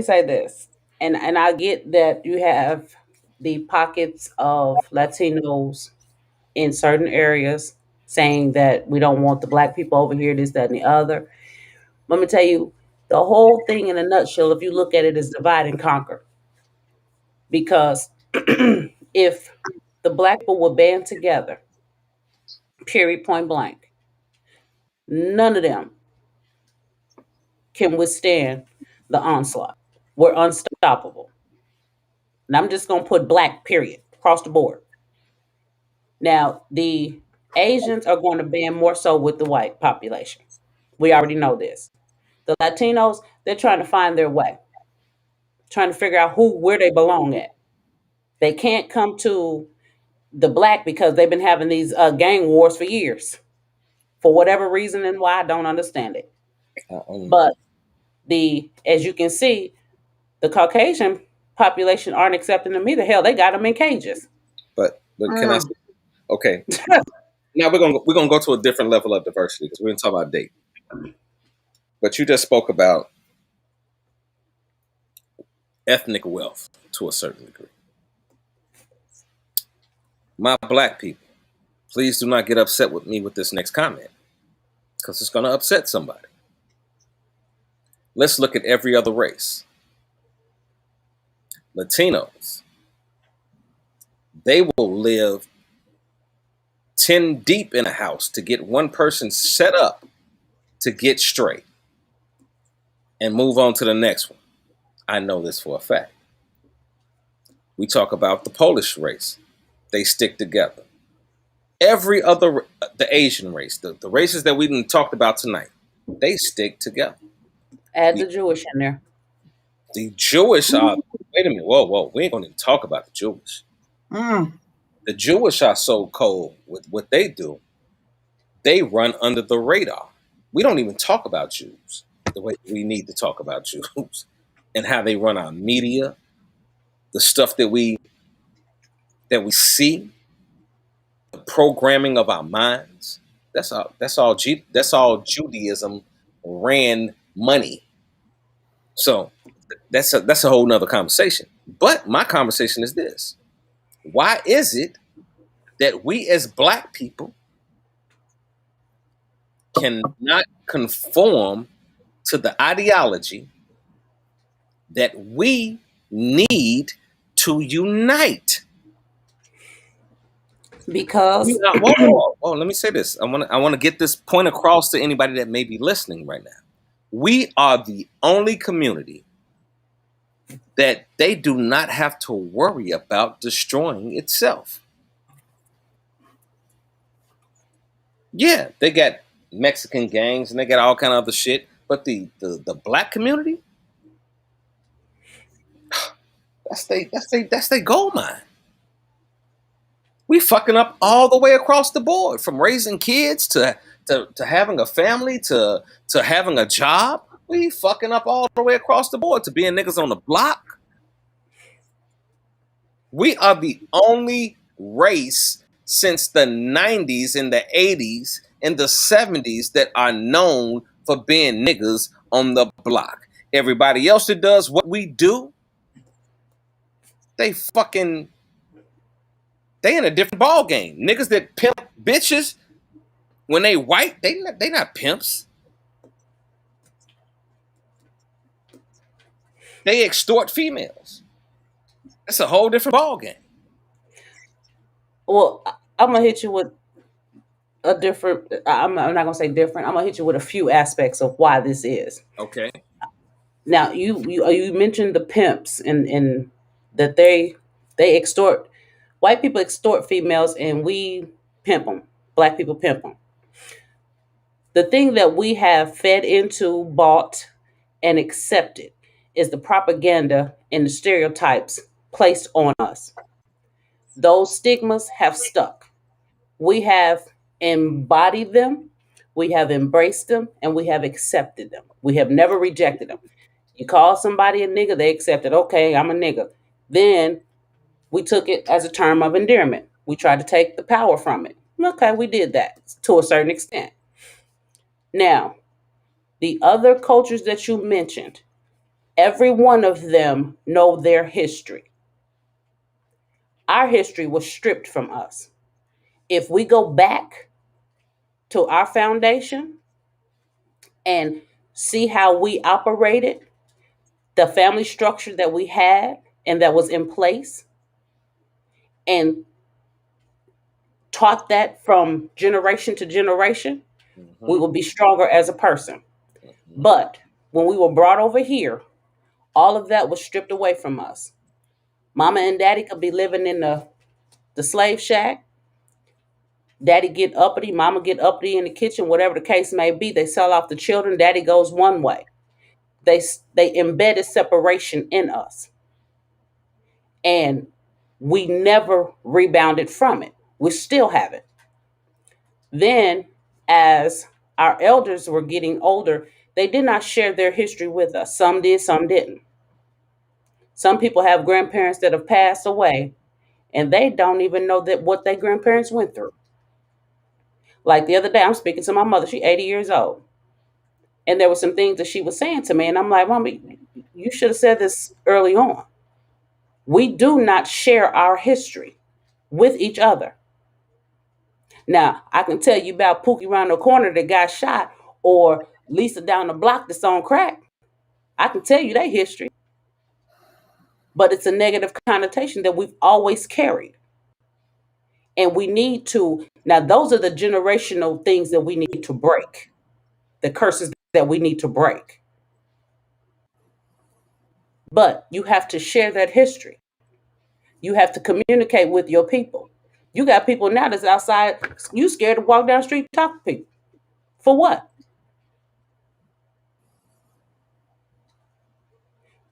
say this, and I get that you have the pockets of Latinos in certain areas saying that we don't want the black people over here, this, that, and the other. Let me tell you, the whole thing in a nutshell, if you look at it, is divide and conquer. Because if the black people would band together, period, point blank, none of them can withstand the onslaught. We're unstoppable. And I'm just going to put black, period, across the board. Now, the Asians are going to band more so with the white population. We already know this. The Latinos, they're trying to find their way, trying to figure out where they belong at. They can't come to the black because they've been having these gang wars for years. For whatever reason and why, I don't understand it. But as you can see, the Caucasian population aren't accepting them either. Hell, they got them in cages. But can I say, okay. Now we're gonna go to a different level of diversity because we're gonna talk about dating. But you just spoke about ethnic wealth to a certain degree. My black people, please do not get upset with me with this next comment, because it's gonna upset somebody. Let's look at every other race. Latinos, they will live 10 deep in a house to get one person set up to get straight and move on to the next one. I know this for a fact. We talk about the Polish race. They stick together. Every other, the Asian race, the races that we didn't talked about tonight, they stick together. Add the Jewish in there. The Jewish are, wait a minute, whoa, we ain't gonna even talk about the Jewish. The Jewish are so cold with what they do, they run under the radar. We don't even talk about Jews the way we need to talk about Jews and how they run our media, the stuff that we see, the programming of our minds. That's all Judaism ran money. So that's a whole nother conversation. But my conversation is this: why is it that we as black people cannot conform to the ideology that we need to unite? Because whoa, let me say this. I want to get this point across to anybody that may be listening right now. We are the only community that they do not have to worry about destroying itself. Yeah, they got Mexican gangs and they got all kind of other shit, but the black community, that's they gold mine. We fucking up all the way across the board, from raising kids to having a family to having a job. We fucking up all the way across the board, to being niggas on the block. We are the only race since the 90s and the 80s and the 70s that are known for being niggas on the block. Everybody else that does what we do, they in a different ball game. Niggas that pimp bitches when they white, they not pimps. They extort females. That's a whole different ball game. Well, I'm gonna hit you with a different. I'm not gonna say different. I'm gonna hit you with a few aspects of why this is. Okay. Now, you mentioned the pimps and that they extort, white people extort females and we pimp them. Black people pimp them. The thing that we have fed into, bought, and accepted is the propaganda and the stereotypes placed on us. Those stigmas have stuck. We have embodied them, we have embraced them, and we have accepted them. We have never rejected them. You call somebody a nigga, they accept it. Okay, I'm a nigga. Then we took it as a term of endearment. We tried to take the power from it. Okay, we did that to a certain extent. Now, the other cultures that you mentioned, every one of them know their history. Our history was stripped from us. If we go back to our foundation and see how we operated, the family structure that we had and that was in place, and taught that from generation to generation, we will be stronger as a person. But when we were brought over here, all of that was stripped away from us. Mama and daddy could be living in the slave shack. Daddy get uppity, mama get uppity in the kitchen, whatever the case may be. They sell off the children. Daddy goes one way. They embedded separation in us, and we never rebounded from it. We still have it. Then, as our elders were getting older, they did not share their history with us. Some did, some didn't. Some people have grandparents that have passed away, and they don't even know that what their grandparents went through. Like the other day, I'm speaking to my mother. She's 80 years old. And there were some things that she was saying to me. And I'm like, Mommy, you should have said this early on. We do not share our history with each other. Now, I can tell you about Pookie around the corner that got shot, or Lisa down the block that's on crack. I can tell you their history. But it's a negative connotation that we've always carried. And we need to, now, those are the generational things that we need to break, the curses that we need to break. But you have to share that history. You have to communicate with your people. You got people now that's outside, you scared to walk down the street and talk to people. For what?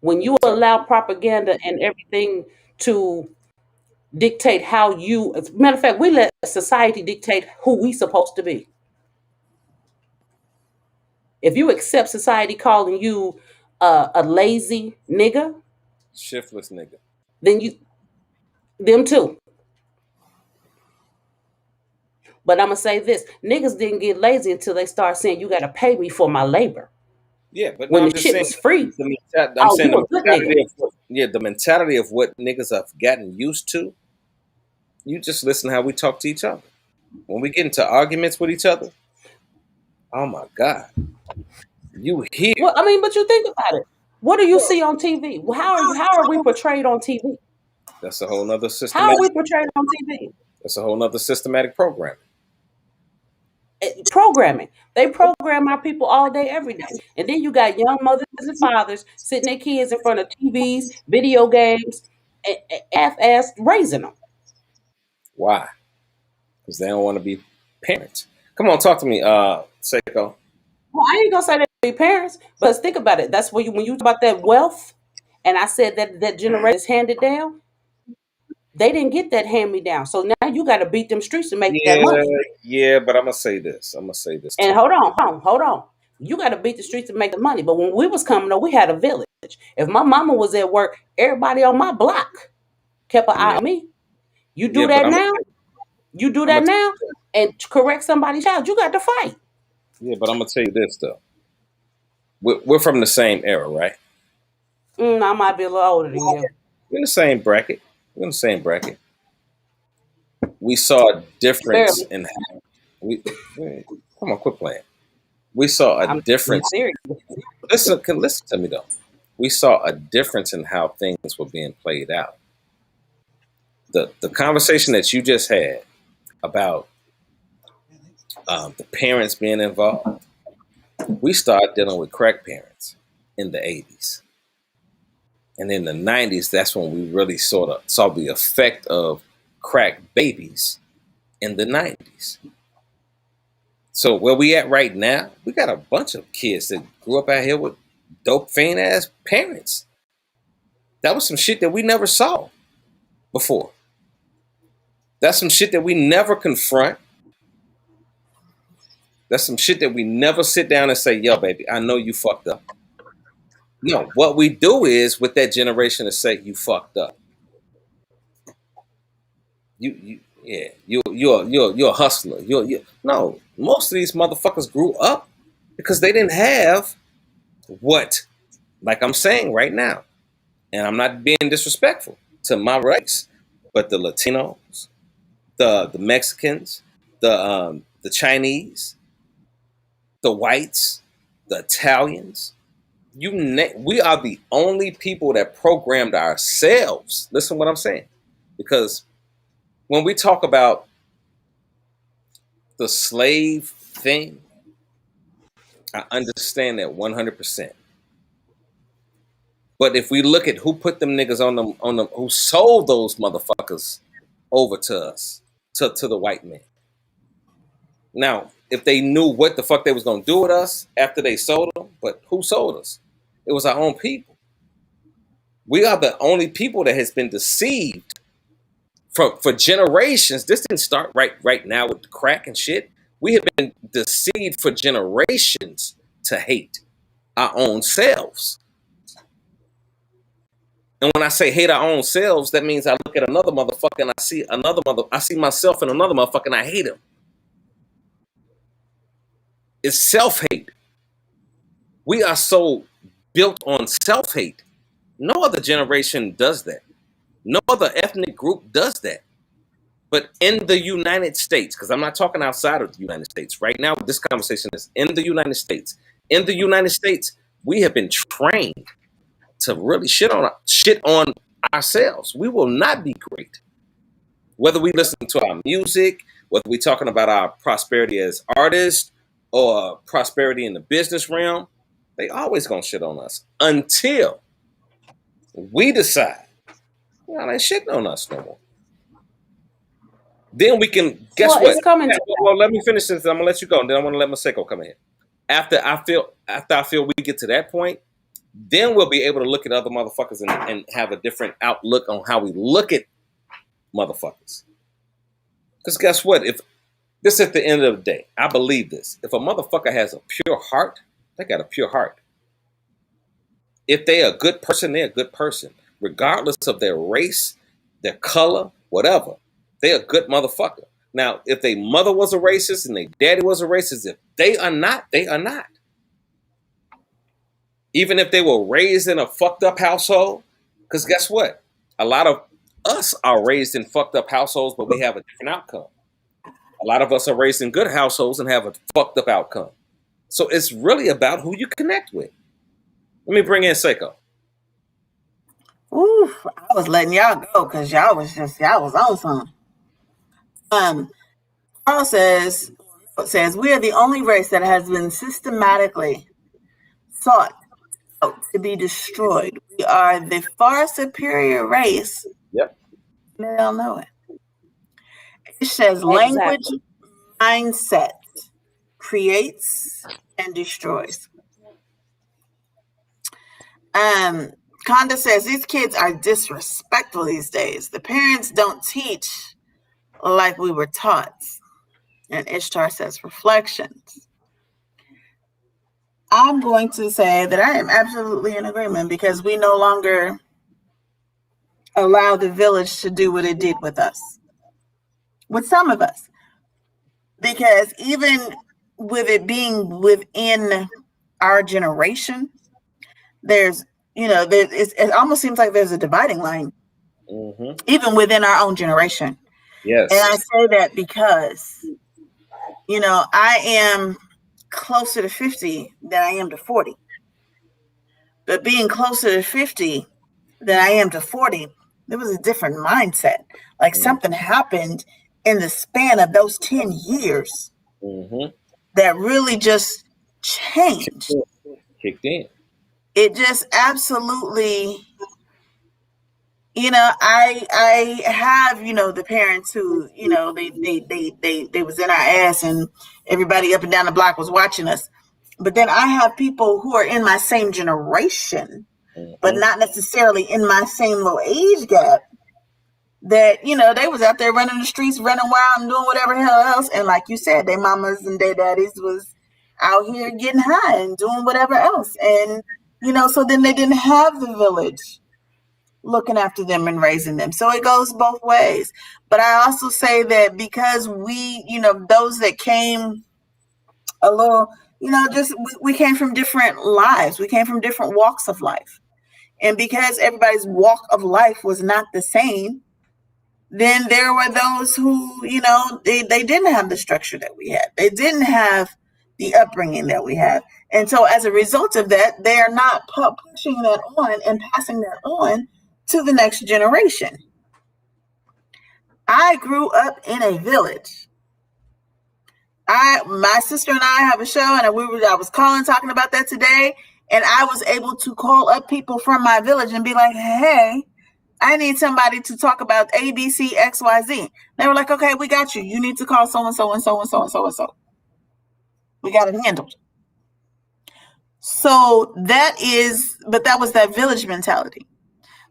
When you allow propaganda and everything to dictate how you, as a matter of fact, we let society dictate who we supposed to be. If you accept society calling you a lazy nigga, Shiftless nigga. then them too. But I'm gonna say this: niggas didn't get lazy until they start saying you got to pay me for my labor. Yeah, but When no, I'm the just shit saying. was free, I'm saying you a good nigga. the mentality of what niggas have gotten used to. You just listen how we talk to each other. When we get into arguments with each other, oh my God, you hear? Well, I mean, but you think about it. What do you see on TV? How are we portrayed on TV? That's a whole nother How are we systematic. portrayed on TV? That's a whole nother systematic program. Programming. They program our people all day, every day. And then you got young mothers and fathers sitting their kids in front of TVs, video games, and half-assed raising them. Why? Because they don't want to be parents. Come on, talk to me, Seiko. Well, I ain't gonna say that to be parents, but think about it. That's when you talk about that wealth, and I said that generation is handed down. They didn't get that hand me down. So now you got to beat them streets to make that Yeah, money. yeah, but I'm gonna say this. I'm gonna say this And too. hold on. You got to beat the streets to make the money. But when we was coming up, we had a village. If my mama was at work, everybody on my block kept an eye Yeah, on me. You yeah, do but that now. You do I'm that gonna now, and correct somebody's child. You got to fight. yeah, but I'm gonna tell you this though. We're from the same era, right? I might be a little older than you. We're in the same bracket. We're in the same bracket. We saw a difference Barely. in how come on, quit playing. We saw a I'm difference. serious. Listen to me though. We saw a difference in how things were being played out. the conversation that you just had about the parents being involved, we started dealing with crack parents in the 80s. And in the 90s, that's when we really sort of saw the effect of crack babies in the 90s. So where we at right now, we got a bunch of kids that grew up out here with dope fiend ass parents. That was some shit that we never saw before. That's some shit that we never confront. That's some shit that we never sit down and say, yo, baby, I know you fucked up. No, what we do is with that generation to say you fucked up. You're a hustler. No, most of these motherfuckers grew up because they didn't have what, like I'm saying right now, and I'm not being disrespectful to my race, but the Latinos, the Mexicans, the Chinese, the whites, the Italians. We are the only people that programmed ourselves. Listen to what I'm saying, because when we talk about the slave thing, I understand that 100%. But if we look at who put them niggas on them, who sold those motherfuckers over to us, to the white man. Now, if they knew what the fuck they was gonna do with us after they sold them, but who sold us? It was our own people. We are the only people that has been deceived for generations. This didn't start right now with the crack and shit. We have been deceived for generations to hate our own selves. And when I say hate our own selves, that means I look at another motherfucker and I see myself in another motherfucker and I hate him. It's self-hate. We are so built on self-hate. No other generation does that. No other ethnic group does that. But in the United States, because I'm not talking outside of the United States. Right now, this conversation is in the United States. In the United States, we have been trained to really shit on ourselves. We will not be great. Whether we listen to our music, whether we're talking about our prosperity as artists or prosperity in the business realm, they always gonna shit on us until we decide, they ain't shitting on us no more. Then we can, guess what? It's coming to well, let me finish this. I'm gonna let you go, and then I want to let Maseko come in. After I feel we get to that point, then we'll be able to look at other motherfuckers and have a different outlook on how we look at motherfuckers. Because guess what? If this at the end of the day, I believe this. If a motherfucker has a pure heart, they got a pure heart. If they're a good person, they're a good person. Regardless of their race, their color, whatever. They're a good motherfucker. Now, if their mother was a racist and their daddy was a racist, if they are not, they are not. Even if they were raised in a fucked up household, because guess what? A lot of us are raised in fucked up households, but we have a different outcome. A lot of us are raised in good households and have a fucked up outcome. So it's really about who you connect with. Let me bring in Seiko. Ooh, I was letting y'all go because y'all was on something. Paul says we are the only race that has been systematically sought out to be destroyed. We are the far superior race. Yep. They don't know it. It says language mindset creates and destroys. Conda says these kids are disrespectful these days. The parents don't teach like we were taught. And Ishtar says reflections. I'm going to say that I am absolutely in agreement because we no longer allow the village to do what it did with us. With some of us. Because even with it being within our generation, there's, it almost seems like there's a dividing line, even within our own generation. Yes. And I say that because, I am closer to 50 than I am to 40. But being closer to 50 than I am to 40 There was a different mindset. Like Mm-hmm. something happened in the span of those 10 years Mm-hmm. that really just changed. Kicked in. It just absolutely, I have, the parents who, they was in our ass and everybody up and down the block was watching us. But then I have people who are in my same generation, but Mm-hmm. not necessarily in my same little age gap, that, they was out there running the streets, running wild and doing whatever hell else. And like you said, their mamas and their daddies was out here getting high and doing whatever else. And, so then they didn't have the village looking after them and raising them. So it goes both ways. But I also say that because we, those that came a little, just we came from different lives. We came from different walks of life. And because everybody's walk of life was not the same, then there were those who, they didn't have the structure that we had. They didn't have the upbringing that we had. And so as a result of that, they are not pushing that on and passing that on to the next generation. I grew up in a village. My sister and I have a show, and I was calling, talking about that today, and I was able to call up people from my village and be like, hey, I need somebody to talk about A, B, C, X, Y, Z. They were like, okay, we got you. You need to call so and so and so and so and so and so. We got it handled. So that was that village mentality.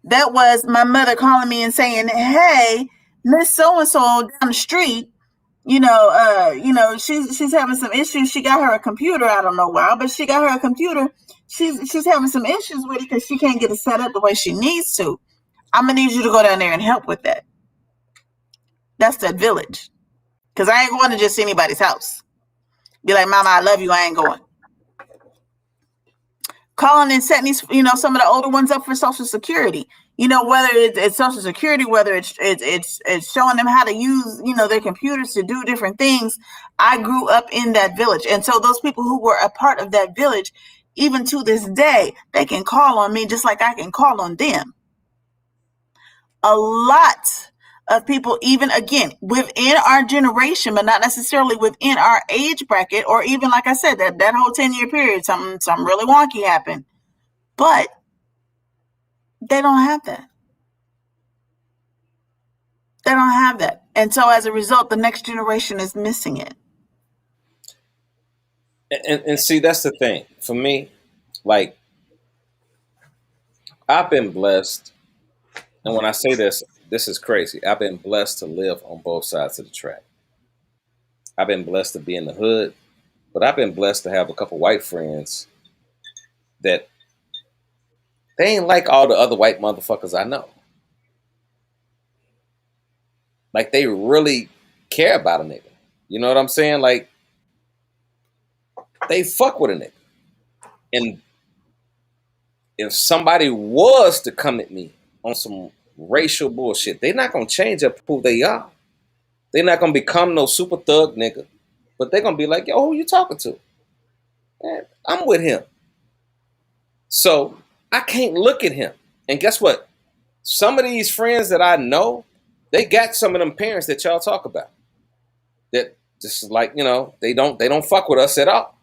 That was my mother calling me and saying, hey, Miss so and so down the street, she's having some issues. She got her a computer. I don't know why, but she got her a computer. She's having some issues with it because she can't get it set up the way she needs to. I'm going to need you to go down there and help with that. That's that village. Because I ain't going to just anybody's house. Be like, Mama, I love you. I ain't going. Calling and setting these, some of the older ones up for Social Security. Whether it's Social Security, whether it's showing them how to use, their computers to do different things. I grew up in that village. And so those people who were a part of that village, even to this day, they can call on me just like I can call on them. A lot of people, even again, within our generation, but not necessarily within our age bracket, or even, like I said, that whole 10-year period, something really wonky happened. But they don't have that. They don't have that. And so as a result, the next generation is missing it. And see, that's the thing. For me, like, I've been blessed. And when I say this is crazy. I've been blessed to live on both sides of the track. I've been blessed to be in the hood, but I've been blessed to have a couple white friends that they ain't like all the other white motherfuckers I know. Like, they really care about a nigga. You know what I'm saying? Like, they fuck with a nigga. And if somebody was to come at me on some racial bullshit, they're not going to change up who they are. They're not going to become no super thug nigga. But they're going to be like, yo, who you talking to? Man, I'm with him. So I can't look at him. And guess what? Some of these friends that I know, they got some of them parents that y'all talk about. That just like, they don't fuck with us at all.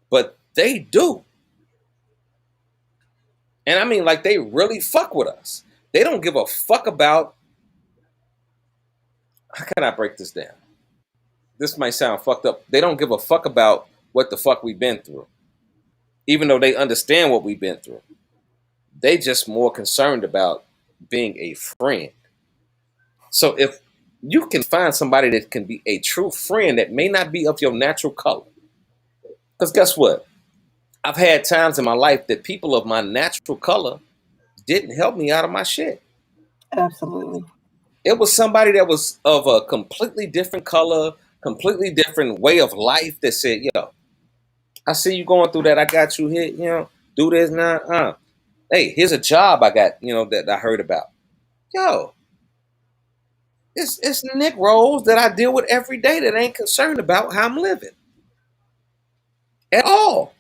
But they do. And I mean, like, they really fuck with us. They don't give a fuck about, how can I break this down? This might sound fucked up. They don't give a fuck about what the fuck we've been through. Even though they understand what we've been through. They just more concerned about being a friend. So if you can find somebody that can be a true friend that may not be of your natural color. Because guess what? I've had times in my life that people of my natural color didn't help me out of my shit. Absolutely. It was somebody that was of a completely different color, completely different way of life that said, yo, I see you going through that. I got you here, do this now. Hey, here's a job I got, that I heard about. Yo, it's Nick Rose that I deal with every day that ain't concerned about how I'm living. At all.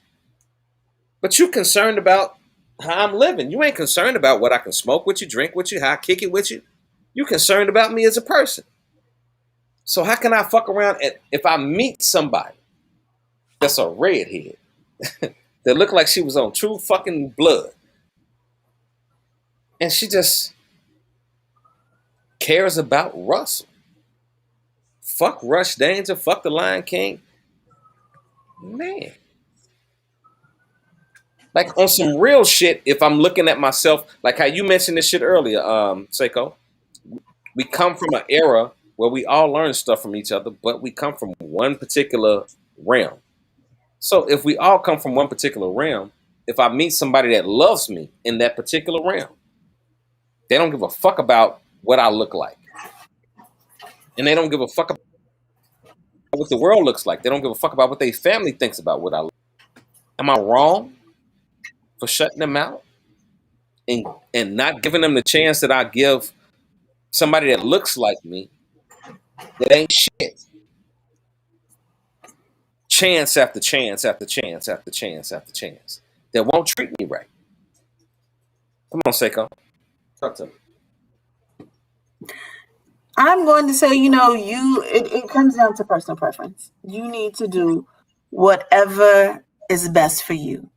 But you concerned about how I'm living. You ain't concerned about what I can smoke with you, drink with you, how I kick it with you. You concerned about me as a person. So how can I fuck around if I meet somebody that's a redhead that looked like she was on True fucking Blood, and she just cares about Russell? Fuck Rush Danger, fuck the Lion King. Man. Like on some real shit, if I'm looking at myself, like how you mentioned this shit earlier, Seiko, we come from an era where we all learn stuff from each other, but we come from one particular realm. So if we all come from one particular realm, if I meet somebody that loves me in that particular realm, they don't give a fuck about what I look like. And they don't give a fuck about what the world looks like. They don't give a fuck about what their family thinks about what I look like. Am I wrong for shutting them out and not giving them the chance that I give somebody that looks like me that ain't shit? Chance after chance after chance after chance after chance that won't treat me right. Come on, Seiko. Talk to me. I'm going to say, it comes down to personal preference. You need to do whatever is best for you.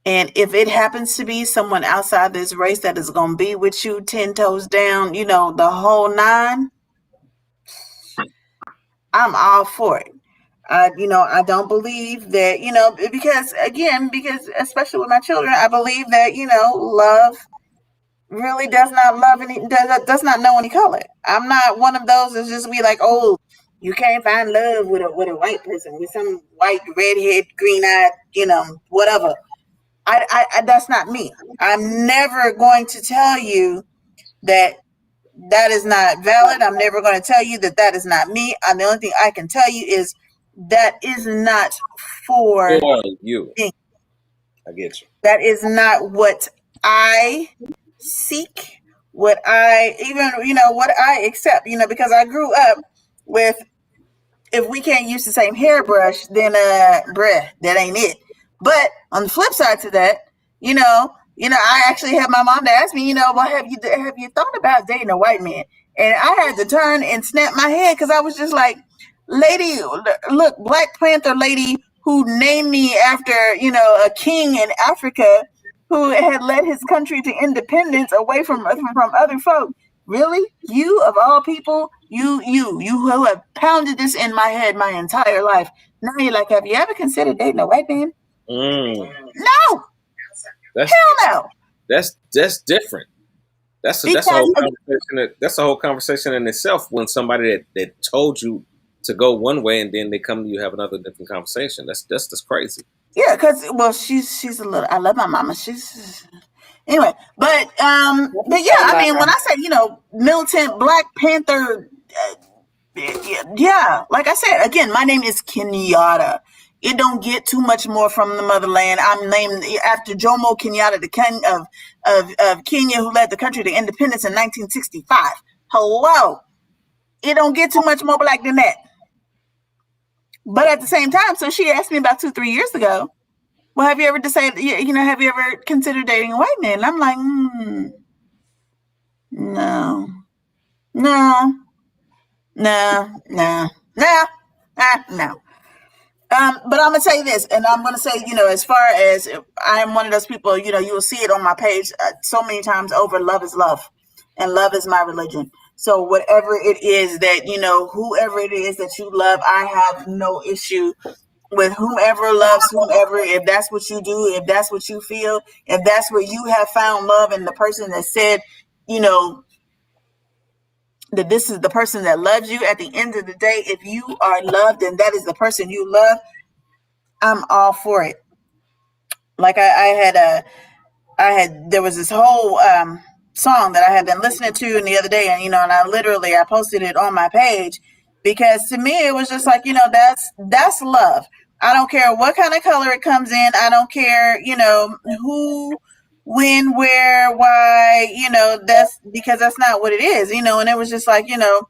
And if it happens to be someone outside this race that is going to be with you 10 toes down, the whole nine, I'm all for it. I don't believe that, because especially with my children, I believe that, love really does not know any color. I'm not one of those that's just be like, oh, you can't find love with a white person, with some white, redhead, green-eyed, whatever. I that's not me. I'm never going to tell you that is not valid. I'm never going to tell you that is not me. And the only thing I can tell you is that is not for you. me. I get you. That is not what I seek, what I accept, because I grew up with, if we can't use the same hairbrush, then bruh, that ain't it. But on the flip side to that, I actually had my mom to ask me, well, have you thought about dating a white man? And I had to turn and snap my head because I was just like, lady, look, Black Panther lady who named me after, a king in Africa who had led his country to independence away from other folk. Really? You of all people, you who have pounded this in my head my entire life. Now you're like, have you ever considered dating a white man? No. Hell no. That's different. That's a whole conversation. That's a whole conversation in itself. When somebody that told you to go one way and then they come to you have another different conversation. That's crazy. Yeah, because she's a little. I love my mama. She's anyway, but yeah. I mean, when I say militant Black Panther, yeah. Like I said again, my name is Kenyatta. It don't get too much more from the motherland. I'm named after Jomo Kenyatta, the king of Kenya, who led the country to independence in 1965. Hello, it don't get too much more black than that. But at the same time, so she asked me about 2-3 years ago, well, have you ever decided, have you ever considered dating a white man? And I'm like, no. But I'm going to tell you this, and I'm going to say, as far as I am one of those people, you will see it on my page so many times over, love is love, and love is my religion. So whatever it is that, whoever it is that you love, I have no issue with whomever loves whomever. If that's what you do, if that's what you feel, if that's where you have found love and the person that said, that this is the person that loves you, at the end of the day, if you are loved and that is the person you love, I'm all for it. Like there was this whole song that I had been listening to the other day, and and I posted it on my page because to me it was just like, that's love. I don't care what kind of color it comes in. I don't care, who, when, where, why, that's because that's not what it is, and it was just like, talking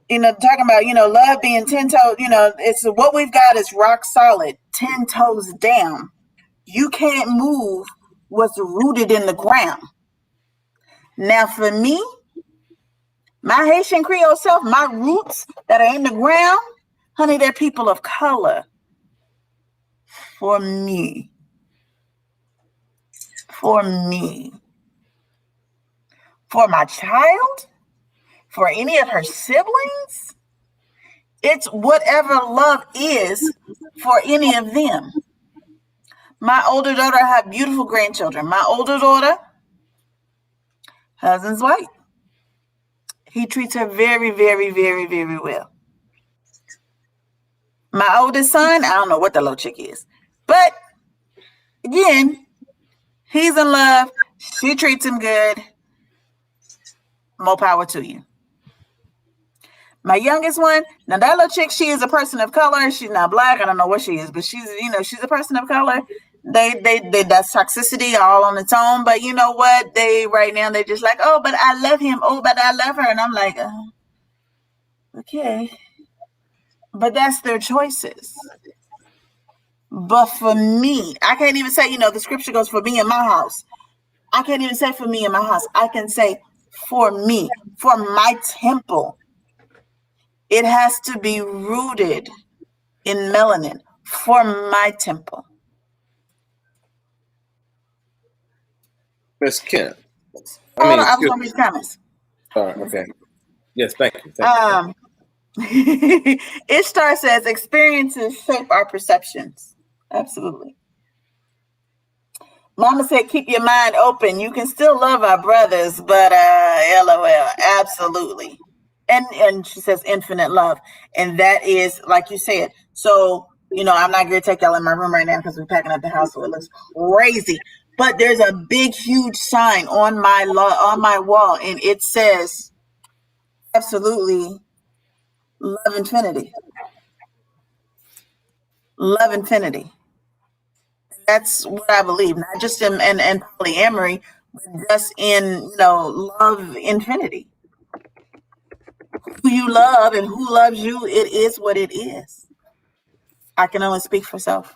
about, love being 10 toes, it's what we've got is rock solid, 10 toes down. You can't move was rooted in the ground. Now, for me, my Haitian Creole self, my roots that are in the ground, honey, they're people of color. For me. For me. For my child, for any of her siblings, it's whatever love is for any of them. My older daughter, I have beautiful grandchildren. My older daughter, husband's white. He treats her very, very, very, very well. My oldest son, I don't know what the little chick is. But again, he's in love. She treats him good. More power to you. My youngest one, now that little chick, she is a person of color. She's not black. I don't know what she is, but she's a person of color. They that's toxicity all on its own. But you know what? Right now they're just like, oh, but I love him. Oh, but I love her. And I'm like, okay. But that's their choices. But for me, I can't even say, the scripture goes for me in my house. I can't even say for me in my house. I can say for me, for my temple. It has to be rooted in melanin for my temple. Miss Kim. I was going to read comments. All right, okay. Yes, thank you. Ishtar says experiences shape our perceptions. Absolutely. Mama said, keep your mind open. You can still love our brothers, but LOL. Absolutely. And she says infinite love. And that is, like you said. So, I'm not going to take y'all in my room right now because we're packing up the house, so it looks crazy. But there's a big, huge sign on my wall, and it says, absolutely, love infinity. Love infinity. That's what I believe, not just in polyamory, but just in, love infinity. Who you love and who loves you, it is what it is. I can only speak for self.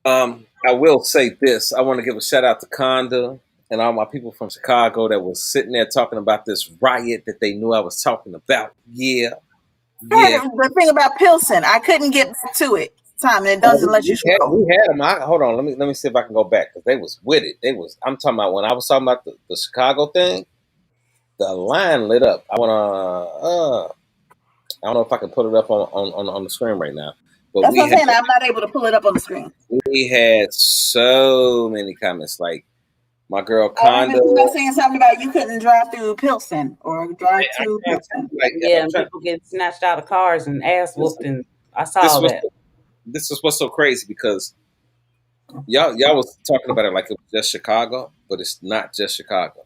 I will say this. I want to give a shout out to Conda and all my people from Chicago that was sitting there talking about this riot that they knew I was talking about. Yeah. The thing about Pilsen, I couldn't get back to it. Time it doesn't let you scroll. We had them. Hold on, let me see if I can go back because they was with it. I'm talking about when I was talking about the Chicago thing. The line lit up. I don't know if I can put it up on the screen right now. But that's what I'm saying. I'm not able to pull it up on the screen. We had so many comments. Like my girl Conda. I saying something about you couldn't drive through Pilsen or drive through Pilsen. And people get snatched out of cars and ass whooped, and I saw that. This is what's so crazy because y'all was talking about it like it was just Chicago, but it's not just Chicago.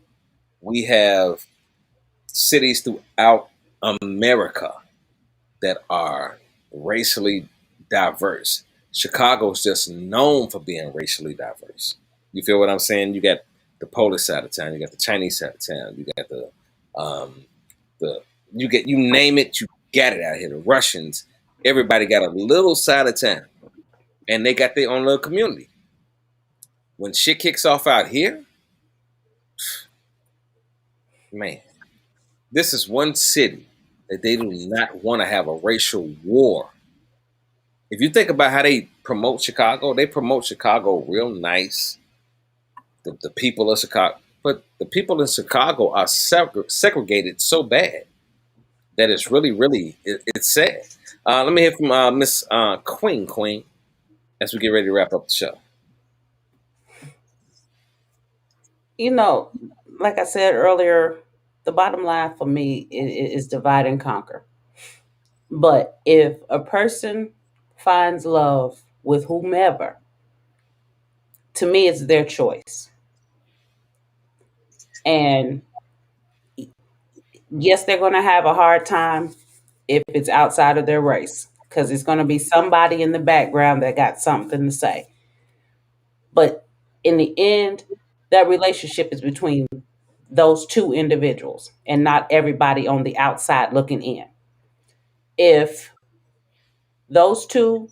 We have cities throughout America that are racially diverse. Chicago's just known for being racially diverse. You feel what I'm saying? You got the Polish side of town, you got the Chinese side of town, you got you name it, you got it out here. The Russians, everybody got a little side of town, and they got their own little community. When shit kicks off out here, man, this is one city that they do not want to have a racial war. If you think about how they promote Chicago real nice. The people of Chicago, but the people in Chicago are segregated so bad that it's really, really, it's sad. Let me hear from Miss Queen, as we get ready to wrap up the show. Like I said earlier, the bottom line for me is divide and conquer. But if a person finds love with whomever, to me, it's their choice. And yes, they're going to have a hard time if it's outside of their race, because it's going to be somebody in the background that got something to say. But in the end, that relationship is between those two individuals and not everybody on the outside looking in. If those two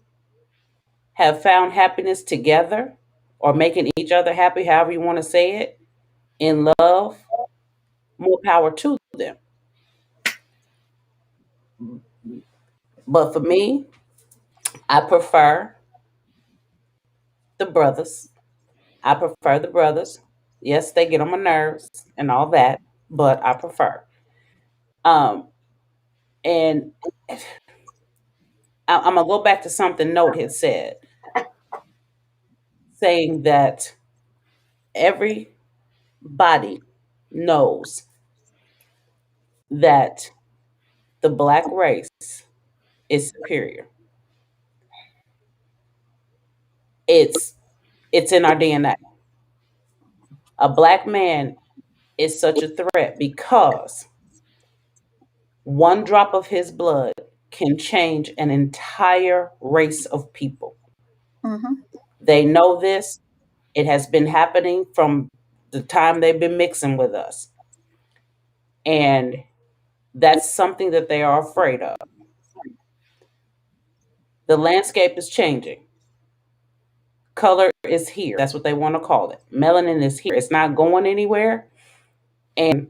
have found happiness together or making each other happy, however you want to say it, in love, more power to them. But for me, I prefer the brothers. I prefer the brothers. Yes, they get on my nerves and all that, but I prefer. Um, and I'm gonna go back to something Note had said, saying that everybody knows that the black race is superior. It's it's in our DNA. A black man is such a threat because one drop of his blood can change an entire race of people. Mm-hmm. They know this. It has been happening from the time they've been mixing with us. And that's something that they are afraid of. The landscape is changing. Color is here. That's what they want to call it. Melanin is here. It's not going anywhere. And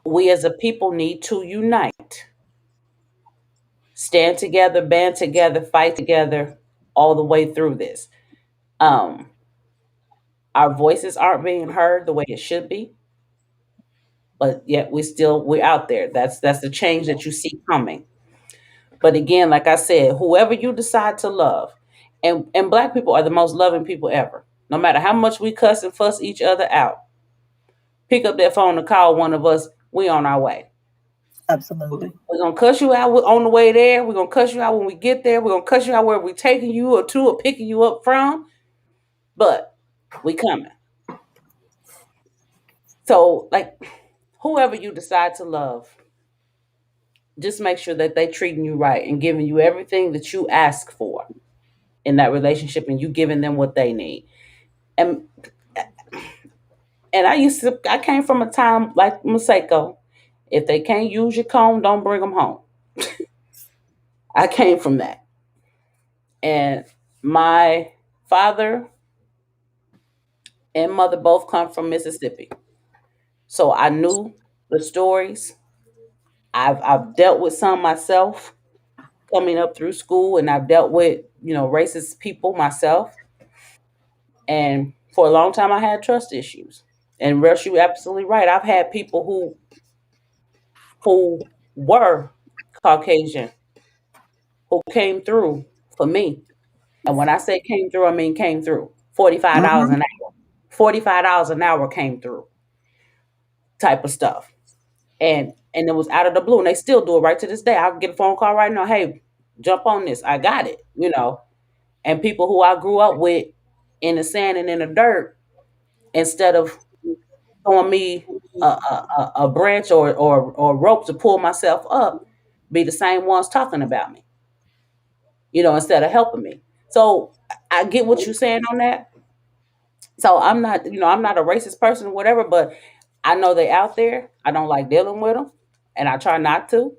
we as a people need to unite, stand together, band together, fight together all the way through this. Um, our voices aren't being heard the way it should be, but yet we're out there. That's the change that you see coming. But again, like I said, whoever you decide to love, and black people are the most loving people ever. No matter how much we cuss and fuss each other out, pick up that phone and call one of us. We on our way. Absolutely. We're gonna cuss you out on the way there. We're gonna cuss you out when we get there. We're gonna cuss you out where we're taking you or to or picking you up from. But we coming. So like whoever you decide to love, just make sure that they treating you right and giving you everything that you ask for in that relationship and you giving them what they need. And I came from a time like Maseko. If they can't use your comb, don't bring them home. I came from that. And my father and mother both come from Mississippi. So I knew the stories. I've dealt with some myself coming up through school, and I've dealt with, racist people myself. And for a long time I had trust issues. And Rush, you're absolutely right. I've had people who were Caucasian who came through for me. And when I say came through, I mean came through. $45 Mm-hmm. an hour. $45 an hour came through type of stuff. And it was out of the blue. And they still do it right to this day. I can get a phone call right now. Hey, jump on this. I got it. And people who I grew up with in the sand and in the dirt, instead of throwing me a branch or rope to pull myself up, be the same ones talking about me, instead of helping me. So I get what you're saying on that. So I'm not a racist person or whatever, but I know they out there. I don't like dealing with them, and I try not to.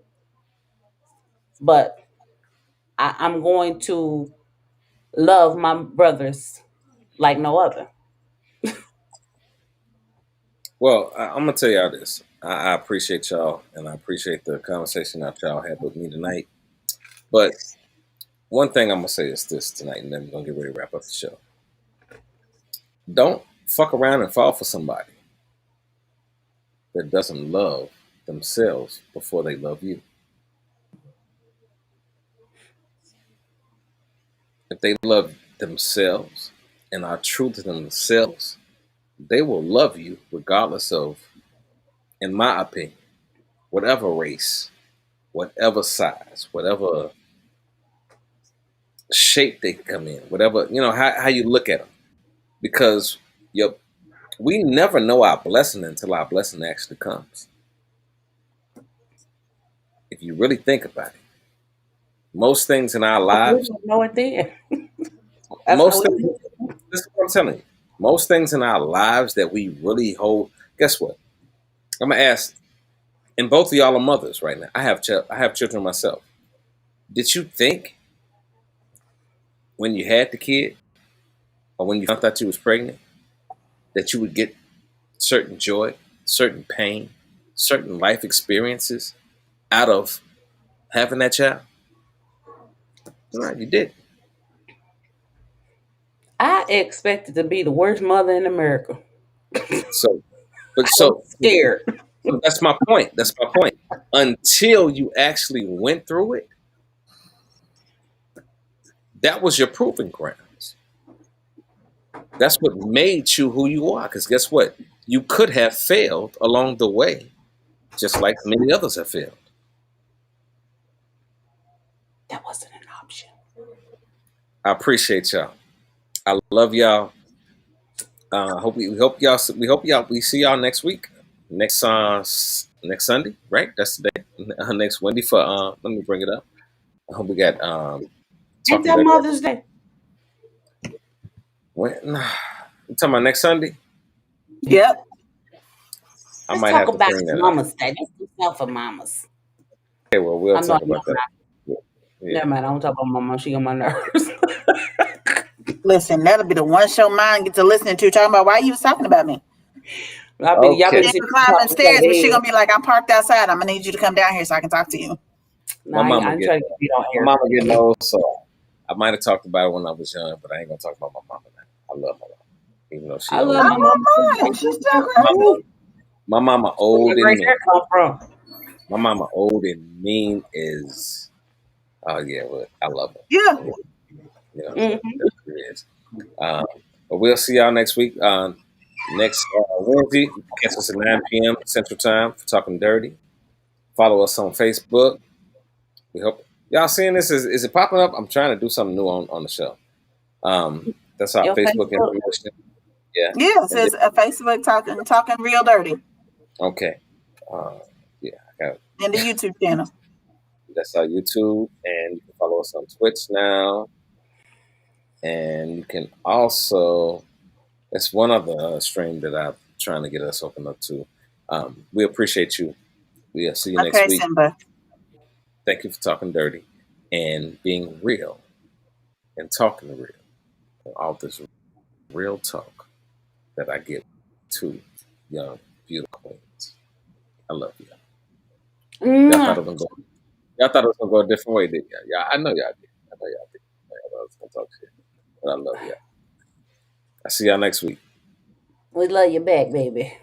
But I'm going to love my brothers like no other. Well, I'm gonna tell y'all this. I appreciate y'all, and I appreciate the conversation that y'all had with me tonight. But one thing I'm gonna say is this tonight, and then we're gonna get ready to wrap up the show. Don't fuck around and fall for somebody that doesn't love themselves before they love you. If they love themselves and are true to themselves, they will love you regardless of, in my opinion, whatever race, whatever size, whatever shape they come in, whatever, how you look at them. Because we never know our blessing until our blessing actually comes. If you really think about it, most things in our We lives, don't know it then. That's how most we things, this is what I'm telling you, most things in our lives that we really hold, guess what? I'm going to ask, and both of y'all are mothers right now. I have children myself. Did you think when you had the kid, or when you found out you was pregnant, that you would get certain joy, certain pain, certain life experiences out of having that child? No, you did. I expected to be the worst mother in America. So, but I'm scared. so that's my point. That's my point. Until you actually went through it, that was your proving grounds. That's what made you who you are. Because guess what? You could have failed along the way, just like many others have failed. That wasn't an option. I appreciate y'all. I love y'all. We hope y'all we see y'all next week. Next next Sunday, right? That's the day. Next Wednesday for let me bring it up. I hope we got Ain't that Mother's Day? When you talking about next Sunday? Yep. I Let's might talk have to about bring that up. Mama's Day. Let's do stuff for mamas. Okay, well we'll I'm talk not- about that. Yeah. Never mind. I don't talk about my mom. She on my nerves. Listen, that'll be the one show mine get to listening to, talking about why you was talking about me. Y'all Okay. been If you climb the stairs, but she gonna be like, I'm parked outside. I'm gonna need you to come down here so I can talk to you. Nah, My mama I'm get- trying to get beat on My here. mama getting old, so I might have talked about it when I was young, but I ain't gonna talk about my mama now. I love my mama, even though she I old. love my mom. Mine, she's still great. My mama Where old your and great mean. hair come from? My mama old and mean is. Oh yeah, well, I love her. Yeah. You know, Mhm. that's who it is. But we'll see y'all next week. Next Wednesday, catch us at 9 p.m. Central Time for Talking Dirty. Follow us on Facebook. We hope y'all seeing this. Is it popping up? I'm trying to do something new on the show. That's our Your Facebook Facebook. information. Yeah. Yeah, it says Facebook talking real dirty. Okay. Yeah. I got it. And the YouTube channel. That's our YouTube, and you can follow us on Twitch now. And you can also, that's one other stream that I'm trying to get us open up to. We appreciate you. We'll see you next Okay, week. Simba. Thank you for talking dirty and being real and talking real. And all this real talk that I give to young, beautiful queens. I love you. Y'all thought it was gonna go. Y'all thought it was gonna go a different way, didn't y'all? Yeah, I know y'all did. I know y'all did. I thought I was gonna talk shit, but I love y'all. I see y'all next week. We love you back, baby.